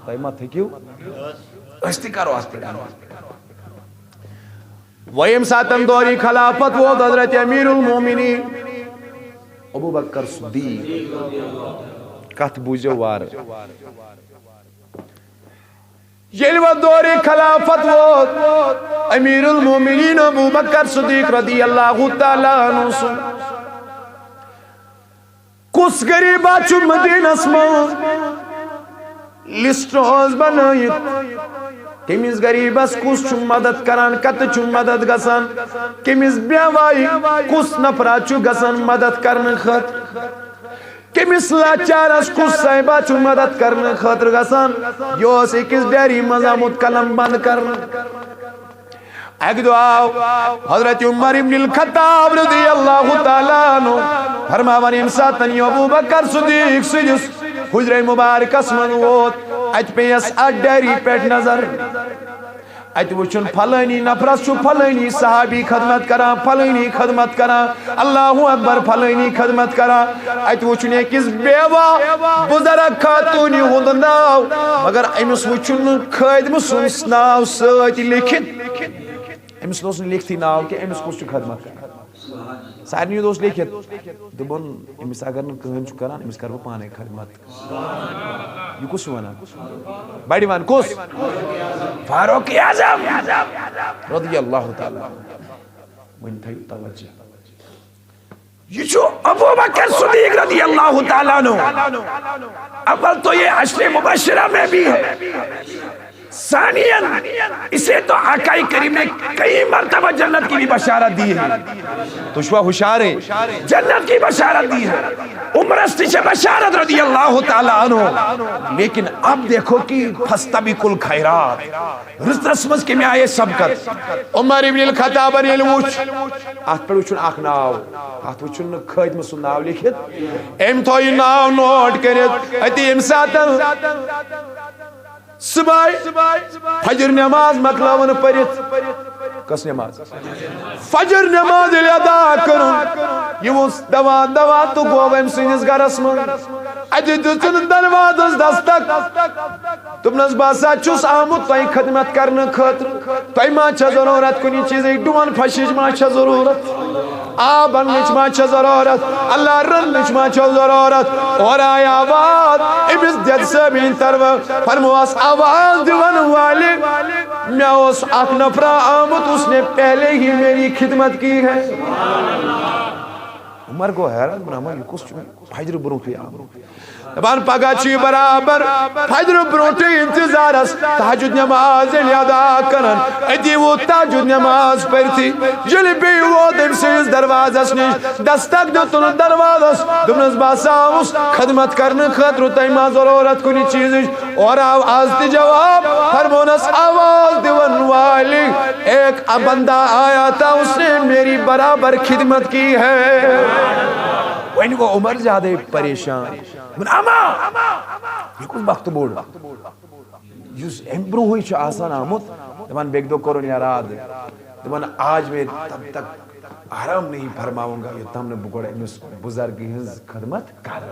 تہ مت ہیکیو اس تہ کرو ات پٹھن. ویم ساتن دوری خلافت وہ حضرت امیر المومنین ابو بکر صدیق کت بوجو وار یل و دوری خلافت وہ امیر المومنین ابو بکر صدیق رضی اللہ تعالیٰ عنہ سن کس غریبہ چو مدینہ اسمان لسٹ روز بنائیت کمیز غریبس کس چو مدد کران کت چو مدد گسان کمیز بیوائی کس نفرا چو گسان مدد کرن خط کمیز لاچارس کس صاحبہ چو مدد کرن خطر گسان یوس اکس ڈیری مزامت کلم بند کرن. ایک دعا حضرت عمر ابن الخطاب رضی اللہ تعالیٰ عنہ فرماوان امساتن ابو بکر صدیق سجس حجر مبارک اسمن ووت اچ پیس ڈیری پیٹ نظر ات وچن پھلانی نفرس چو پھلانی صحابی خدمت کرا پھلانی خدمت کرا اللہ اکبر پھلانی خدمت کرا ات وچن ایکس بیوا بزرگ خاتونی ہند ناو مگر امس وچن خادم سن ناو ست لکھت امس دوس لکھتی ناو کہ امس کس خدمت کرا سارنی دوس لکھت دبن امس اگر کہم کران امس کرو پانے خدمت یہ کس ونان بڑی ون کس فاروق اعظم رضی اللہ تعالی ون تھیو توجہ یہ جو ابو بکر صدیق رضی اللہ تعالیٰ عنہ اول تو یہ عشر مبشرہ میں بھی ہے ثانیاً اسے تو آقا کریم نے کئی مرتبہ جنت کی بھی بشارت دی ہے تو شوہ ہوشیار ہے جنت کی بشارت دی ہے عمر سے بشارت رضی اللہ تعالیٰ عنہ لیکن اب دیکھو کہ فاستبقوا الخیرات رزق رسمز کے میں آئے سبقت عمر ابن الخطاب علی الوچ آت پر وچن آخ ناو آت وچن خادم سن ناو لکھت ایم توی ناو نوٹ کرت اتی امساتن صبح فجر نماز مکلاون پرت کس نماز فجر نماز ادا کرن یہ دوا دوا تو گویم سنس گرس من اجی دچن دروازس دستک تمنس باسا چوس آمد تائی خدمت کرن خاطر تائی ما چھ ضرورت کنی چیزیں ڈون پھشش ما چھ ضرورت آبن نچ ما چھ ضرورت اللہ رن نچ ما چھ ضرورت اور آیا آواز امس دید سے بین طرف فرمواس آواز دیون والے میں اس اک نفرہ آمد اس نے پہلے ہی میری خدمت کی ہے عمر گو حیران بناما یہ کس فجر برونٹی آمد دپان پگہ چھ برابر فجر برونٹی انتظار اس تہجد نماز ادا کرن اتی وہ تہجد نماز پرتی جلی بی وہ دم سیز دروازس نش دستک دتن دروازس دمنس باساوس خدمت کرنے خاطر تہ ما ضرورت کنی چیز اور آواز تی جواب فرمونس آواز دیون والی ایک بندہ آیا تھا اس نے میری برابر خدمت کی ہے وین وہ عمر زیادہ پریشان اما یہ کچھ وقت بوڑ یس امبرو ہوئی چھ آسان آمد دپان بیک دو کرن یاد دپان آج میں تب تک آرام نہیں فرماؤں گا یہ تم نے بگڑ امس بزرگی ہنز خدمت کر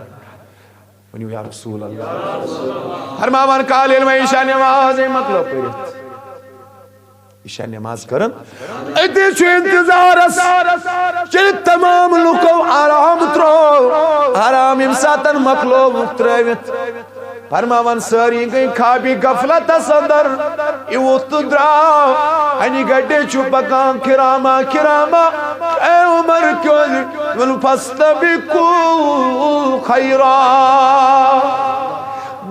ونیو یا رسول اللہ فرماوان کال علم عشاء نماز مطلب پڑھت عشاء نماز کرن ادھر چھو انتظار چل تمام لکو آرام ترو آرام امساتن مطلب ترویت فرماوان ساری گئی خوابی غفلت اندر ایوت دراو انی گڈے چھو پکان کراما کراما اے عمر کیوں ون فاستبقوا خیرا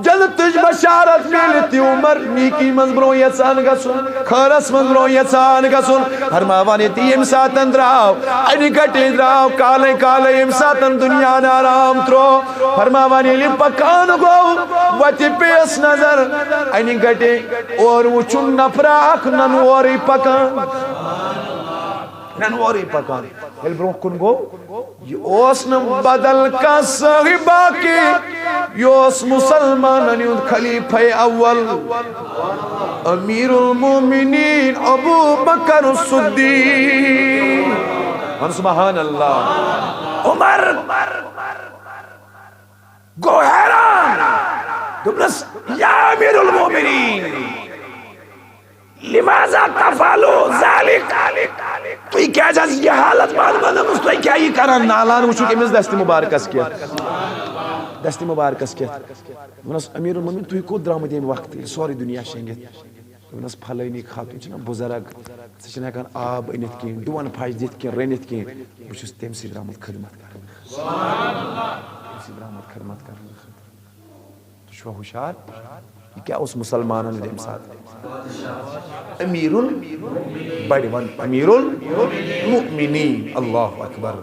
جلد تج بشارت ملتی عمر نیکی منظروں یسان گسن خرس منظروں یسان گسن فرماوانی تی امساتن دراو اینی گٹی دراو کالے کالے امساتن دنیا نارام ترو فرماوانی لی پکان گو وتی پیس نظر اینی گٹی اور وچن نفراک ننوری پکان ننوری پکان یل برون کن گو یہ اوسن بدل کا صحبہ کی یوس مسلمان نیون خلیفہ اول امیر المومنین ابو بکر الصدیق سبحان اللہ عمر گو حیران دبنس یا امیر المومنین لماذا تفعلو ذالک تو یہ کیا جاز یہ حالت معلوم تو یہ کیا یہ کرن نالان وچو کہ مز دست مبارکس کیا دست مبارکس کیا ونس امیر المومنین تو کو درامد یم وقت سوری دنیا شنگت ونس پھلینی خاتون چھنا بزرگ سچنا کان آب انت کین ڈون پھاج دت کین رنت کین بچس تم سی درامد خدمت کرن سبحان اللہ تم سی درامد خدمت کرن تو شو ہوشیار یہ کیا اس مسلمانن دے ساتھ امیر بڑی ون امیر المؤمنین اللہ اکبر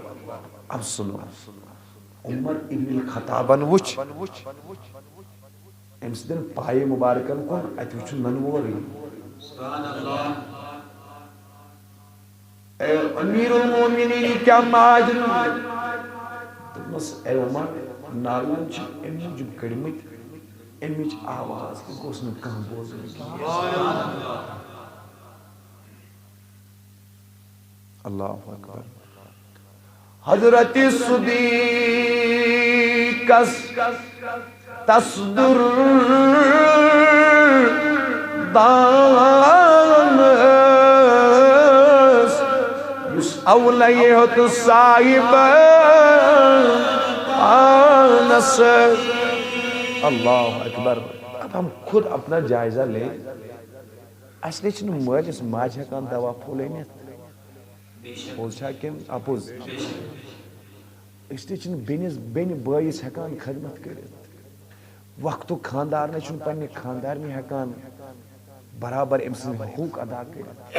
اب سنو عمر ابن الخطابن وچ امس دن پائے مبارکن کن ات وچ ننوری سبحان اللہ اے امیر المؤمنین کیا ماجن دمس اے عمر نالن چ امن جب کڑمت امچ آواز گوس نہ کم بوزن اللہ اکبر حضرت صدیق تصدر دانس یس اولی ہوت صاحب آنس اللہ اکبر اب ہم خود اپنا جائزہ لیں اصلی چھن مجلس ماج ہکان دوا پھولینت پوز چھا کم اپوز اصلی چھن بین بائیس ہکان خدمت کرت وقتو خاندار نے چھن پنی خاندار میں ہکان برابر امسن حقوق ادا کرت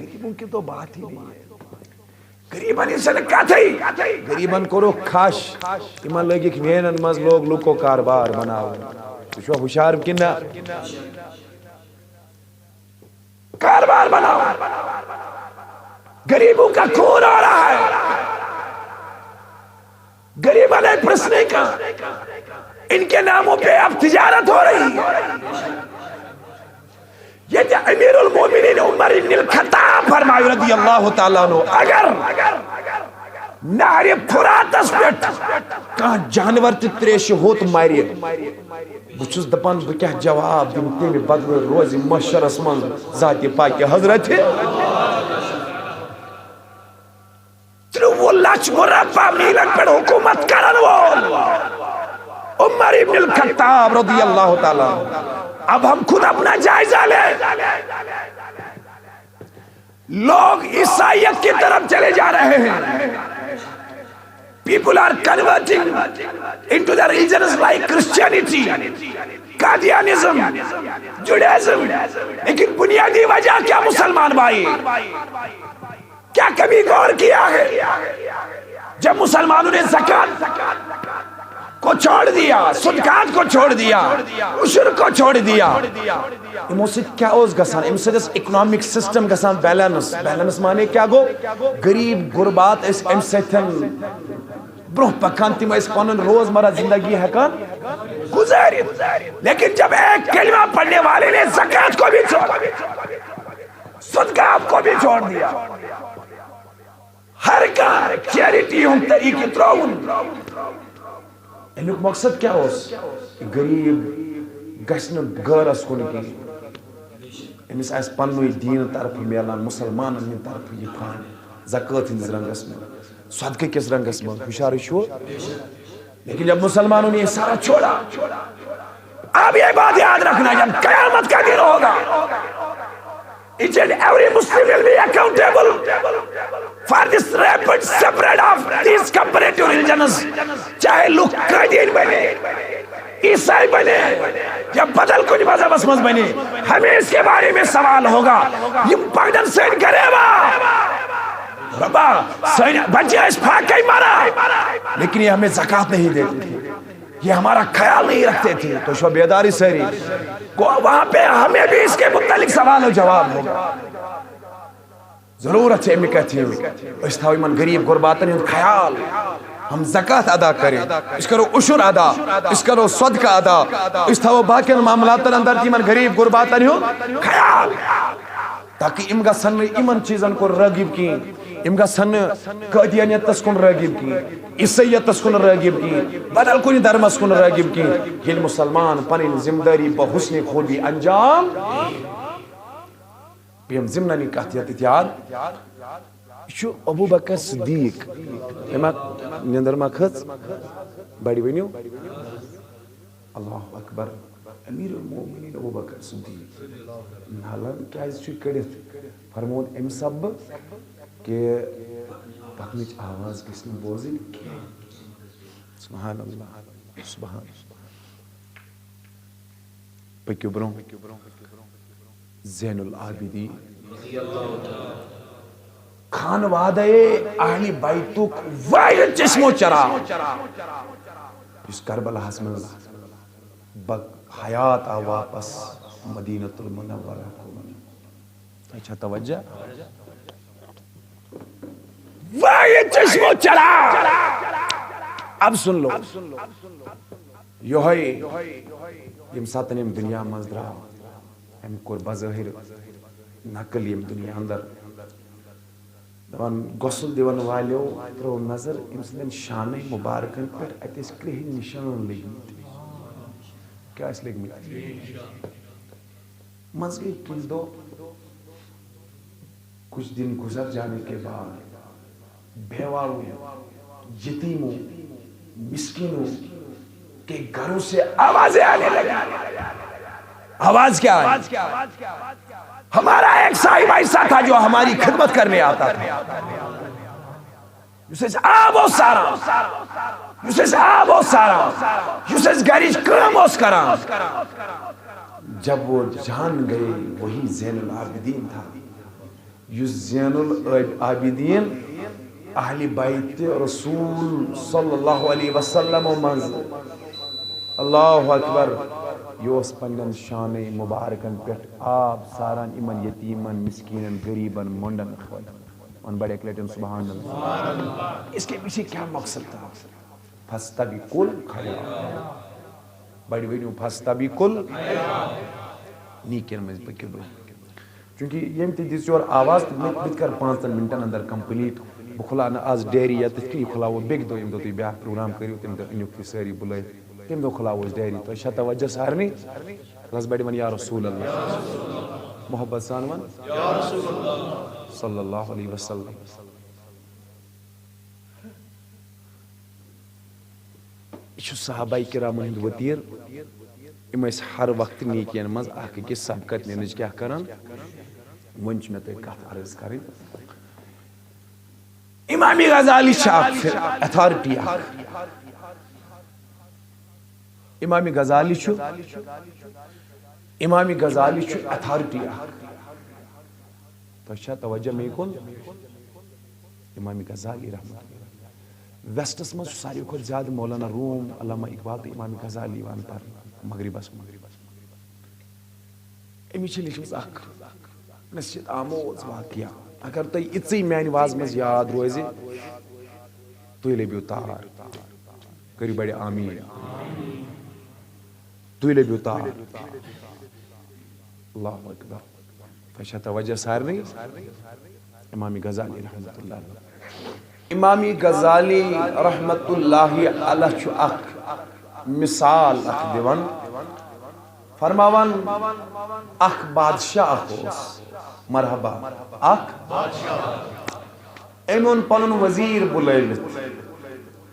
غریبوں کی تو بات ہی نہیں ہے غریبان انسان کاتھائی غریبان کرو کھاش ایمان لگی کہ وینن مز لوگ لکو کاربار بناو تو شو ہوشیار کنا کاربار بناو غریبوں کا خون آ رہا ہے غریبان ہے پرسنے کا ان کے ناموں پہ اب تجارت ہو رہی ہے یہ جو امیر المومنین عمر بن الخطاب فرمائے رضی اللہ تعالیٰ عنہ اگر نہر فراتس پیٹ کہاں جانور تریش ہوت ماری بچس دپان بکیا جواب دم تیمی بدل روزی محشر اسمان ذات پاک حضرت وہ لچ مربع میلن پر حکومت کرن وول عمر بن الخطاب رضی اللہ تعالیٰ اب ہم خود اپنا جائزہ لیں لوگ عیسائیت کی طرف چلے جا رہے ہیں People are converting into the religions like Christianity, Qadianism, Judaism. لیکن بنیادی وجہ کیا مسلمان بھائی؟ کیا کبھی غور کیا ہے جب مسلمانوں نے زکوٰۃ کو چھوڑ دیا، صدقات کو چھوڑ دیا، عشر کو چھوڑ دیا، امو سے کیا اوز گسان؟ ام سے اکنامک سسٹم گسان بیلنس مانے کیا گو؟ غریب غربات اس ام سیتھن برو پکان تم اس پنن روزمرہ زندگی ہیکان گزارت. لیکن جب ایک کلمہ پڑھنے والے نے زکوٰۃ کو بھی چھوڑ دیا، صدقات کو بھی چھوڑ دیا، ہر کار چیریٹی ہم طریقے تراؤن، امیک مقصد کیا ہوس؟ غریب گھن غیرس کن کی امس آس پنوی دین طرف میلان، مسلمان ہند طرف یہ پھان زکوٰۃ ہندس رنگس میں، صدقہ کس رنگس میں ہشار چھو. لیکن جب مسلمانوں نے یہ سارا چھوڑا، اب یہ بات یاد رکھنا جب قیامت کا دن ہوگا each and every Muslim will be accountable for this rapid spread of these comparative religions. چاہے لوگ قادیان بنے، عیسائی بنے، یا بدل کچھ مذہب اسمز بنے، ہمیں اس کے بارے میں سوال ہوگا. یہ پاگدن سین کرے با ربا بچے اس پھاک کئی مارا، لیکن یہ ہمیں زکوٰۃ نہیں دیتے تھے، یہ ہمارا خیال نہیں رکھتے تھے. تو شو بیداری سہری کو وہاں پہ ہمیں بھی اس کے متعلق سوال و جواب ہوگا. ضرورت ہے میں کہتی ہوں اس تھا من غریب غرباتن ہند خیال، ہم زکوٰۃ ادا کریں، اس کرو عشر ادا، اس کرو صدقہ ادا، اس تھا وہ باقی معاملات اندر تھی من غریب غرباتن ہند خیال، تاکہ ام گژھن امن چیزن کو راغب کی، ام گژھن قادیانیتس کن راغب کی، عیسائیتس کن راغب کی، بدل کن دھرمس کن راغب کی. یل مسلمان پنن ذمہ داری بحسن خوبی انجام بیم ضمننی کتھ یت یاد یہ ابو بکر صدیق اما نندر ما کھژ بڑی ونیو اللہ اکبر امیر المومنین ابو بکر صدیق حالان کیازِ چھ کڑتھ فرمون ام سب کہ پکنچ آواز گژھِ نہٕ بوزٕنۍ کینٛہہ. سبحان اللہ سبحان اللہ. پٔکِو برونٛہہ. زین العابدین خانوادے اہل بیتک واحد چشمو چراغ اس کربلاہس منٛز حیات آو واپس مدینۃ المنورہ کن. اچھا توجہ، واحد چشمو چراغ. اب سن لو یہ یم ساتن یم دنیا مز درو ام کور بظاہر نقل یم دنیا اندر دپان غسل دِوان والیو ترو نظر ام سندین شانہ مبارکن پہ ات کرہن نشان لگمت. کیا لگمت؟ مز گئی کچھ دو کچھ دن گزر جانے کے بعد بیواؤں، یتیموں، مسکینوں کے گھروں سے آوازیں آنے لگی. آواز کیا ہے؟ ہمارا ایک صاحب ایسا تھا جو ہماری خدمت کرنے آتا تھا، یوسس آب و سارا، یوسس آب و سارا، یوسس گریش کام اس کران. جب وہ جان گئے وہی زین العابدین تھا. یوس زین العابدین اہل بیت رسول صلی اللہ علیہ وسلم منز اللہ اکبر یوس پنن شان مبارکن پہ آب ساران امن یتیمن مسکینن غریبن منڈن ان بڑے کلیٹن سبحان اللہ. اس کے پیچھے کیا مقصد تھا؟ فاستبقوا الخیرات. بڑی ونیو فاستبقوا نیکن مز پکیو برو. چونکہ یم تہ دس یور آواز بت کر 5 منٹن اندر کمپلیٹ. بہ کھلاو آز ڈیری یا تک کھلاو بیک دو یم دو تھی بیاا پروگرام کرو تم دہ انیو تھی ساری بلائے تم دہ کھلاو ڈیری. تو شا توجہ سارنی رس بڑی ون یا رسول اللہ محبت سان ون صلی اللہ علیہ وسلم. یہ صحابہ کرام ہند وتیر ام ہر وقت نیکین مز اخ أکس سبقت نینچ کیا کران. ون مے تہ کت عرض کریں. امام امام غزالی اتھارٹی امام غزالی اتھارٹی تو توجہ میں کن امام غزالی رحمۃ اللہ ویسٹس مز ساروی کھت زیادہ مولانا روم علامہ اقبال تو امام غزالی وان پر مغربس امس لچھمت اخ نصیحت آموز واقعہ اگر تھی اژی میانہ واز مز یاد روزِ تھی لبیو تار کرو بڑے آمین تھی لبیو تار اللہ اکبر فشا توجہ سارنی امام غزالی رحمت اللہ علیہ امام غزالی رحمت اللہ علیہ چھُ اخ مثال اخ دیوان فرماوان اخ بادشاہ اخ مرحبا اخ امون پنن وزیر بلائلت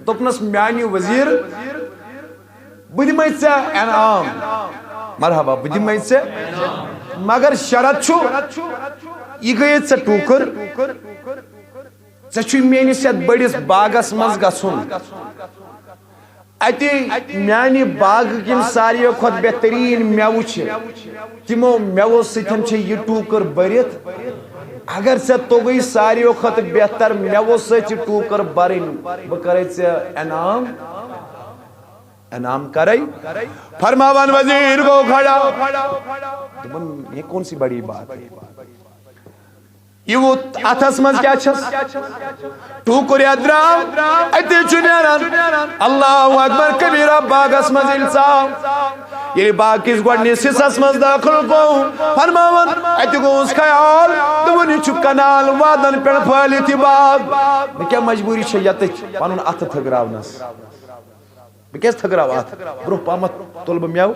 دپنس میانہ وزیر بہ دمے ژےٚ انعام مرحبا بہ دمے ژےٚ مگر شرط چھُ یہ گٔیے ژےٚ ٹوٗکر ژےٚ چھُے میٲنِس یتھ بٔڑِس باغس منٛز گژھُن اتہِ میانہِ باغٕکۍ یِم ساروٕے کھۄتہٕ بہتریٖن میوٕ چھِ تِمو میوو سۭتۍ چھِ یہِ ٹوٗکر بٔرِتھ اگر ژےٚ توٚگُے ساروٕے کھۄتہٕ بہتر میوو سۭتۍ یہِ ٹوٗکر بھرٕنۍ بہٕ کرے ژےٚ انعام کرے فرماوان وزیر گو کھڑا دپن یہ کون سی بڑی بات ہے یہ وہ اتھس مز کیا چھس ٹوکر درام اتے چھُ نیران اللہ اکبر کبیرہ باغس مز انسان یہ باغ کس گۄڈنِس حصس مز داخل گو فرماوان اتہ گوس خیال دپن یہ چھُ کنال وادن پٮ۪ٹھ پھٲلِتھ یہ باغ مےٚ کیٛاہ مجبوری چھےٚ یتٕچ پنُن اتھٕ تھٔکراونس بہٕ کیٛازِ تھٔکراو اتھ برونٛہہ پہمتھ تُلہٕ بہٕ میوٕ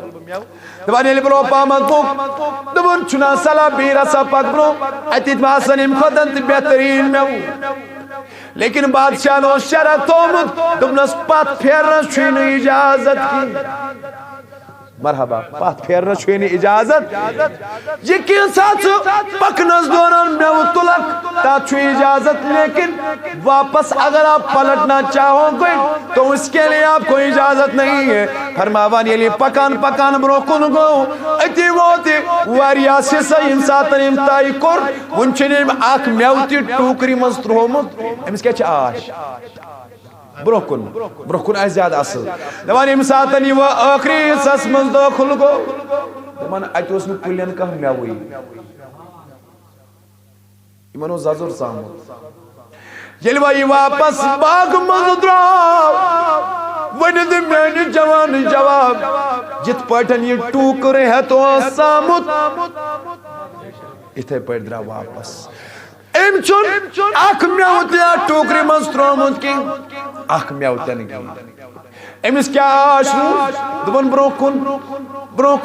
دپان ییٚلہِ برونٛہہ پہمتھ پوٚک دپان چھُنا صلاح بیٚیہِ رژھا پتہٕ برونٛہہ اتہِ آسن امہِ کھۄتہٕ تہِ بہتریٖن میوٕ لیکن بادشاہن اوس شرط تھومُت دوٚپنس پتھ پھیرنس چھُے نہٕ اجازت کینٛہہ مرحبا پتھ پھیرنس چھُے نہٕ اجازت یہ کینٛژھا ژٕ پکنس دوران میوٕ تُلکھ تتھ چھُ اجازت لیکن واپس اگر آپ پلٹنا چاہو گے تو اس کے لیے آپ کو اجازت نہیں ہے فرماوان ییٚلہِ پکان پکان برونٛہہ کُن گوٚو أتی ووت واریاہس حصہٕ ییٚمہِ ساتہٕ أمۍ طے کوٚر وُنہِ چھُنہٕ أمۍ اکھ میوٕ تہِ ٹوٗکرِ منٛز ترٛوومُت أمِس کیٛاہ چھِ آش برونٛہہ کُن آسہِ زیادٕ اصل دپان ییٚمہِ ساتہٕ یہِ وۄنۍ ٲخری حصس منٛز دٲخل گوٚو دپان اتہِ اوس نہٕ کُلٮ۪ن کانٛہہ میوٕے یِمن اوس ززُر ژامُت ییٚلہِ وۄنۍ یہِ واپس باغہٕ منٛز درٛاو ؤنِو تہٕ میانہِ جوانہٕ جواب یِتھ پٲٹھۍ یہِ ٹوٗکر ہٮ۪تھ اوس ژامُت یِتھے پٲٹھۍ درٛاو واپس أمۍ چھُنہٕ اکھ میوٕ تہِ اتھ ٹوٗکرِ منٛز ترٛوومُت کینٛہہ اکھ میوٕ تہِ نہٕ کینٛہہ أمِس کیٛاہ آش روٗز دوٚپُن برونٛہہ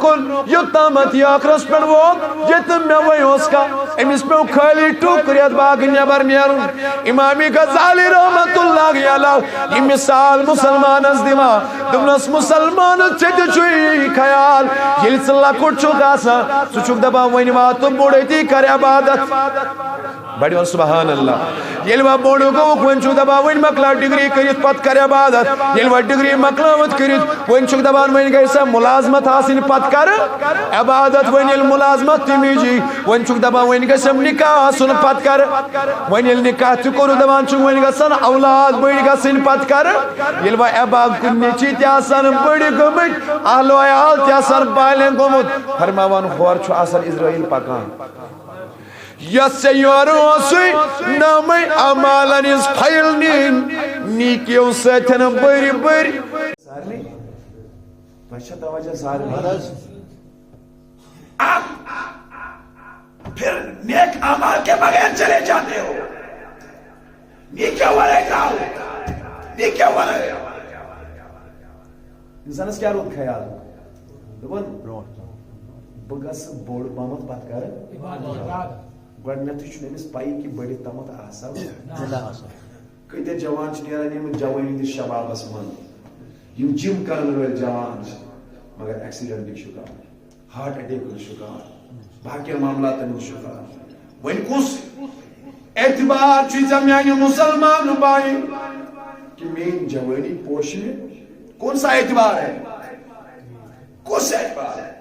کُن یوٚتامتھ یہِ ٲخرس پٮ۪ٹھ ووت ییٚتہِ نہٕ میوَے اوس کانٛہہ أمِس پیوٚو خٲلی ٹوٗکر یتھ باغہٕ نٮ۪بر نیرُن امام غزالی رحمت اللہ علیہ یہِ مثال مُسلمانس دِوان دوٚپنس مُسلمانس ژےٚ تہِ چھُے خیال ییٚلہِ ژٕ لۄکُٹ چھُکھ آسان ژٕ چھُکھ دپان وۄنۍ واتہٕ بوٚڑ أتی کرِ عبادت بڑِ وَن سبحان اللہ ییٚلہِ وۄنۍ بوٚڑ گوٚوُکھ وۄنۍ چھُکھ دپان وۄنۍ مۄکلاو ڈگری کٔرِتھ پتہٕ کر عبادت ییٚلہِ وۄنۍ ڈگری مۄکلٲوٕتھ کٔرِتھ وۄنۍ چھُکھ دپان وۄنۍ گژھِ سا مُلازمت آسٕنۍ پتہٕ کر عبادت وۄنۍ ییٚلہِ مُلازمت تہِ میجی وۄنۍ چھُکھ دپان وۄنۍ گژھٮ۪م نکاح آسُن پتہٕ کر وۄنۍ ییٚلہِ نکاح تہِ کوٚرُکھ دپان چھُکھ وۄنۍ گژھن اولاد بٔڑۍ گژھٕنۍ پتہٕ کر ییٚلہِ وۄنۍ احباب نیٚچی تہِ آسان بٔڑۍ گٔمٕتۍ اہلو عیال تہِ آسان بالٮ۪نٛگ گوٚمُت فرماوان ہورٕ چھُ آسان اسرٲیل پکان یس ژےٚ یورٕ اوسُے نامے اعمالن ہٕنٛز فایل نِنۍ نیٖکیو سۭتۍ بٔرۍ بٔرۍ پھر نیک اعمال کے بغیر چلے جاتے ہو نیکیوں والے جاؤ نیکیوں والے انسانس کیا روٗد خیال دوٚپُن بہٕ گژھٕ بوٚڑ پہمتھ پتہٕ کرٕ گۄڈٕنیتھٕے چھُنہٕ أمِس پَیی کہِ بٔڑِتھ تامتھ آسان کۭتیاہ جوان چھِ نیران یِم جوٲنی ہٕنٛدِس شبابس منٛز یِم جِم کرن وٲلۍ جوان چھِ مگر ایکسیڈنٹٕکۍ شکار ہارٹ اٹیکُک شکار باقین معاملاتن ہُنٛد شکار وۄنۍ کُس اعتبار چیزا میانی مسلمان بھائی کہ مین جوانی پوشنے کون سا اعتبار ہے؟ کون سا اعتبار ہے؟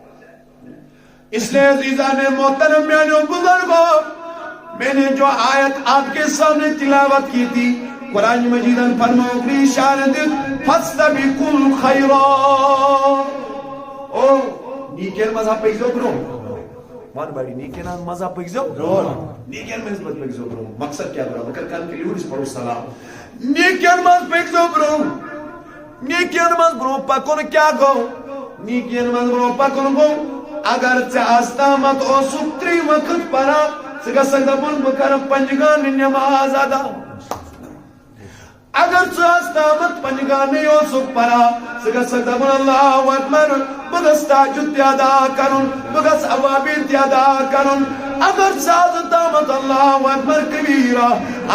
اس لیے عزیزان محترم میانو بزرگوں، میں نے جو آیت آپ کے سامنے تلاوت کی تھی، قرآن مجیدن فرماؤ کی اشارت فاستبقوا الخیرات، او نیکر مذہب پہ برو ون بڑی نیکن مذہب پہ نیکن مذہب پہ برو مقصد کیا برو مگر کل کے لیے پڑھو سلام نیکن مذہب پہ برو نیکن مذہب برو پکن کیا گو نیکن مذہب برو پکن گو اگر چاستامت او ستری وقت پرا سگا سگا بن بکر پنجگان نماز ادا اگر چاستامت پنجگان نیو سک پرا سگا سگا بن اللہ اکبر بگس تاجد تیادا کرن بگس عوابیر تیادا کرن اگر چاستامت اللہ اکبر کبیرہ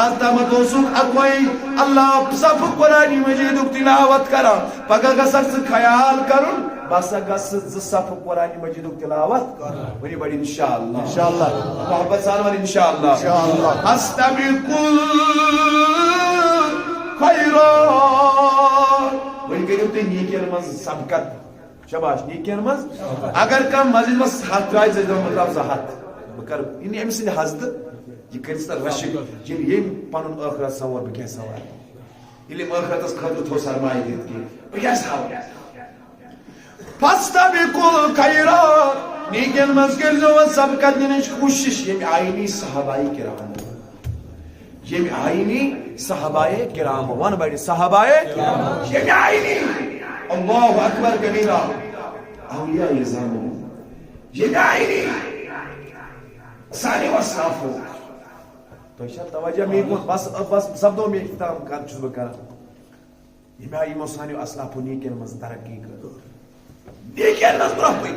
آستامت او سک اکوئی اللہ صف قرآن مجید تلاوت کرا پگا گسر سے خیال کرن بس گس صف قرآن مجید تلاوت ونی بڑی انشاءاللہ محبت سانوان انشاءاللہ استبقوا الخیرات ونی کہو تے نیکین مز سبقت شباش نیکین مز اگر کم مسجد مز ہاتھ رائی سے مطلب سے ہاتھ بکر ان ایم سے حضرت یہ کرستا رشک یہ پانون آخرت سوار بکیا سوار علم آخرت اس خطر تو سرمائی دیت کی بکیا سوار فاستبقوا الخیرات نیکن مذکر جو سبقت دینش کوشش یہ آئینی صحابائی کرام یہ آئینی صحابائی کرام وان بڑی صحابائی یہ آئینی اللہ اکبر کبیرہ اولیاء الزام یہ آئینی سانی وصافو تو انشاءاللہ توجہ میں بس سب دو میں اختام کر چیز بکر یہ آئینی موسانی اسلافو نیکن مز ترقی کر دیکھیں نظر ہوئی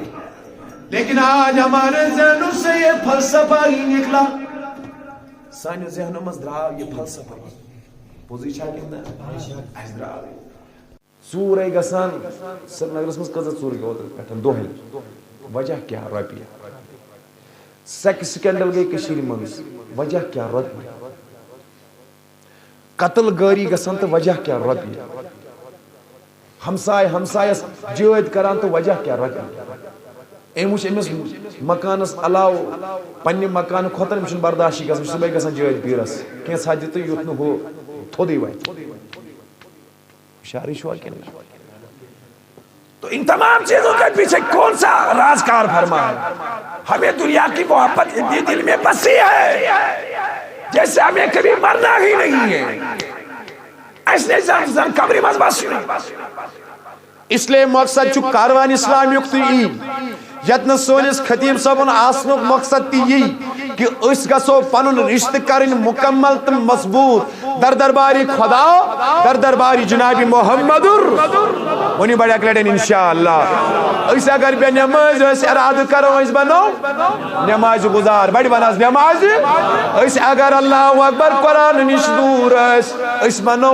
لیکن آج ہمارے ذہنوں سے یہ فلسفہ ہی نکلا سانیو ذہنوں میں درہا یہ فلسفہ ہی پوزیشن کہنا ہے درہا سورہ گسان سرنگر اس میں قضت سورہ کے ہوتا پیٹھن دو ہے وجہ کیا ربی سیکس سکینڈل گئی کشیر منس وجہ کیا ربی قتل گاری گسان تو وجہ کیا ربی ہمسائے ہمسائس جوید کران تو وجہ کیا رکھا ایموش امس مکانس علاو پنی مکان کھوتر مشن برداشی گس صبح گسان جوید پیرس کین ساتھ تو یوت نو ہو تھودی وای شاری شو کہ تو ان تمام چیزوں کے پیچھے کون سا رازکار فرما ہے ہمیں دنیا کی محبت یہ دل میں بسی ہے جیسے ہمیں کبھی مرنا ہی نہیں ہے ایسے زن قبری مز بس اس لیے مقصد چھ کاروان اسلام یکتی یتن سونس خطیب صاحبن آسنک مقصد تی یہ کہ اس گسو پنن رشتہ کرن مکمل تو مضبوط در درباری خدا در درباری جناب محمد ونی بڑا کلڈن انشاءاللہ اس اگر بے نماز اس اراد کرو اس بنو نماز گزار بڑی بناز نماز اس اگر اللہ اکبر قرآن نش دور اس بنو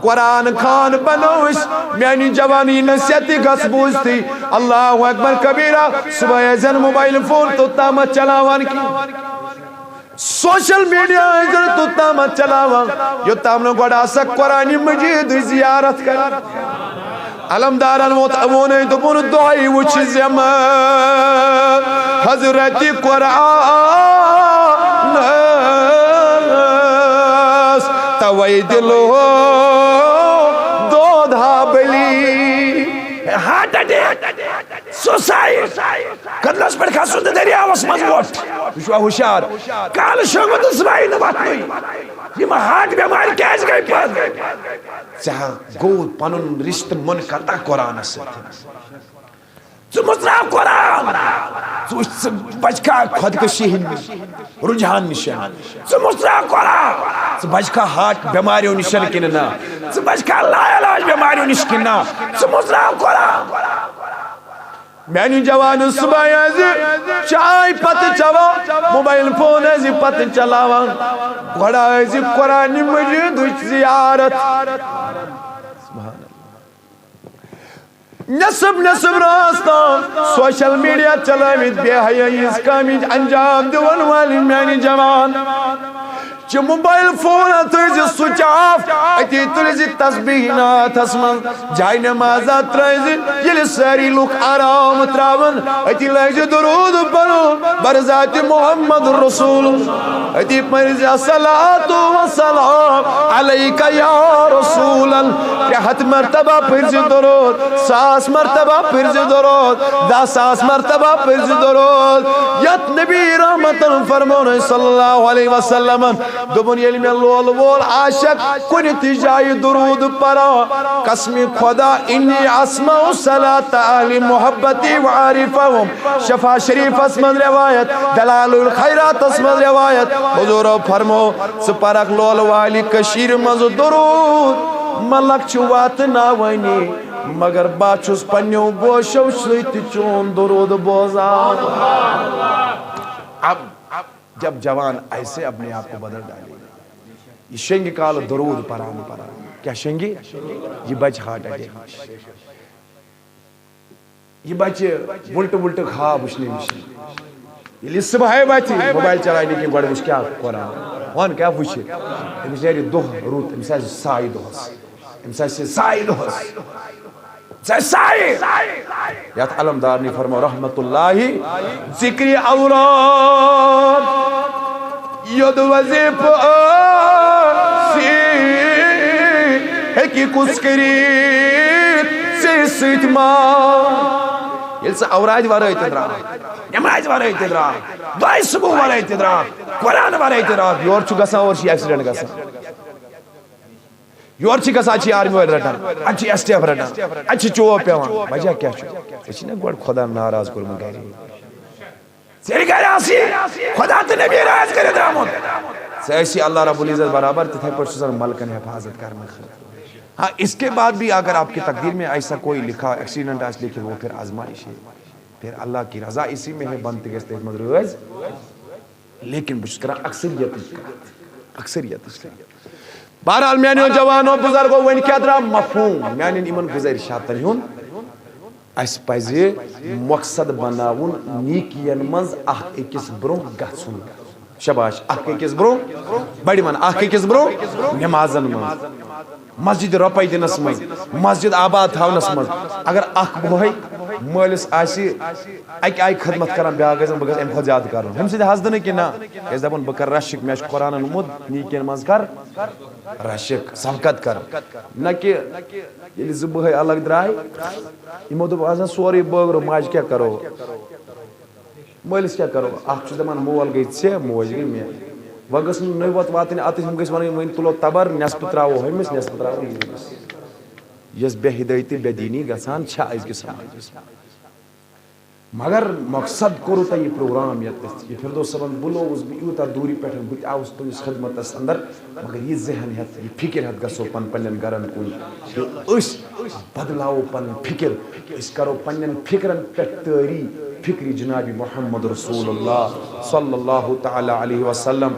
قرآن خان بنو اس میانی جوانی نصیحتی گس بوزتی اللہ اکبر کبیرہ صبح زن موبائل فون تو تامت چلاوان کی سوشل میڈیا ادھر تو تامت چلاوان یو تامنا گوڑا سک قرآن مجید زیارت کر علمداران متعونے دبون دعائی وچ زمان حضرت قرآن توئی دلو دو دھابلی ہارٹ اٹیک سوسائڈ کدلس پر کھاسون دریا وس مضبوط وشوا ہوشیار کال شوگت اسمائی نباتنوی یہ ہارٹ بیماری کیس گئی پر چاہا گود پانون رشت من کرتا قرآن سے تو مطلب قرآن تو بچکا خودکشی رجحان نشان تو مطلب قرآن تو بچکا ہارٹ بیماریوں نشان کننا تو بچکا لا علاج بیماریوں نشان کننا تو مطلب قرآن میانی جوان صبح ایزی چائے پت چوا موبائل فون ایزی پت چلاوان گھڑا ایزی قرآن مجید زیارت نصب راستان سوشل میڈیا چلاوید بے حیائی اس کامی انجام دیون والی میانی جوان چ موبائل فون تھز سوئچ آف اتی تلز تسبیح نات اسمن جائے نماز ترز یل ساری لوک آرام تراون اتی لگز درود پڑھن بر ذات محمد رسول اتی پرز الصلاۃ والسلام علیک یا رسول اللہ 3 مرتبہ پرز درود 100 مرتبہ پرز درود 10 مرتبہ پرز درود یت نبی رحمت فرمون صلی اللہ علیہ وسلم دوبن یل میں لول وول عاشق کن تی جائے درود پڑا قسم خدا انی اسمع صلاۃ اہل محبتی وعارفہم شفا شریف اسمن روایت دلال الخیرات اسمن روایت حضور فرمو سپرک لول والی کشیر مز درود ملک چھ واتنا ونی مگر باچس پنیو گوشو سیت چون درود بوزان اب جب جوان ایسے اپنے آپ کو بدل ڈالے یہ شنگ کال درود پران کیا شنگی یہ بچ ہارٹ اٹیک یہ بچ ولٹ خواب وچھنے مشن یہ صبح بچ موبائل چلانے کی گوڑ وچھ کیا قرآن وان کیا وچھ امس نیرِ دۄہ رُت امس آسہِ سایہِ دۄہس امس آسہِ سایہِ دۄہس سایہِ یتھ علمدار نے فرمو رحمت اللہ ذکر اولاد ید وظیف ہیکی کس کریت سے سیت ماں یل سے اوراد ورائی تدرا نماز ورائی تدرا دعائی صبح ورائی تدرا قرآن ورائی تدرا یور چو گسا اور چی ایکسیڈنٹ گسا یور چی گسا چی آرمی ویل رٹان اچھی ایس ٹی ایف رٹان اچھی چوہ پیوان وجہ کیا چھو اچھی نا گوڑ خدا ناراض کر مگیری سیری کہہ رہا سی خدا تو نبی راز کرے درامت ایسی اللہ رب العزت برابر تتھے پر سزر ملکن حفاظت کرنے خلق ہاں اس کے بعد بھی اگر آپ کی تقدیر میں ایسا کوئی لکھا ایکسیڈنٹ آس لکھے وہ پھر آزمائش ہے پھر اللہ کی رضا اسی میں ہے بنتے گستے مدروز لیکن بشکرہ اکثریت بہرحال میانیو جوانو بزرگو وین کیا درا مفہوم میانین ایمن گزارشات ہون اس پزی مقصد بناون نیکین منز اخ اکس برو گھسن شباش اخ اکس برو بڑی من اخ اکس برو نمازن من مسجد روپے دنس من مسجد آباد تھاونس من اگر اخ بوئی مالس آسی اک آئی خدمت کران بیاغ گزن بگز ام خود زیادہ کرن ہم سید حسدن کہ نا اس دپن بکر رشک میش قرآن نمود نیکین منز کر رشک سبقت کر نہ کہ یلی زبہ الگ درائی یمو دپ آسان سوری بٲگرو ماج کیا کرو مالس کیا کرو اخ چھ دپان مول گئی ژے موج گئی مے وۄنۍ گٔژھ نہٕ نٔوت واتٕنۍ اتھ ہم گٔژھ وَنٕنۍ وۄنۍ تُلو تبر نٮ۪صفہٕ ترٛاوو ہُمِس نٮ۪صفہٕ ترٛاوو ییٚمِس یۄس بے ہدایتی بے دینی گژھان چھِ أزکِس سماجس مگر مقصد کوٚروٕ تۄہہِ یہِ پروگرام ییٚتٮ۪تھ یہِ فردوس صٲبن بُلووُس بہٕ یوٗتاہ دوٗرِ پٮ۪ٹھ بہٕ تہِ آوُس تُہنٛدِس خدمتس اندر مگر یہِ ذہن ہٮ۪تھ یہِ فِکر ہٮ۪تھ گژھو پنٕنٮ۪ن گرن کُن کہِ أسۍ بدلاوو پنٕنۍ فِکر أسۍ کرو پنٕنٮ۪ن فِکرن پٮ۪ٹھ تٲری فکری جناب محمد رسول اللہ صلی اللہ تعالی علیہ وسلم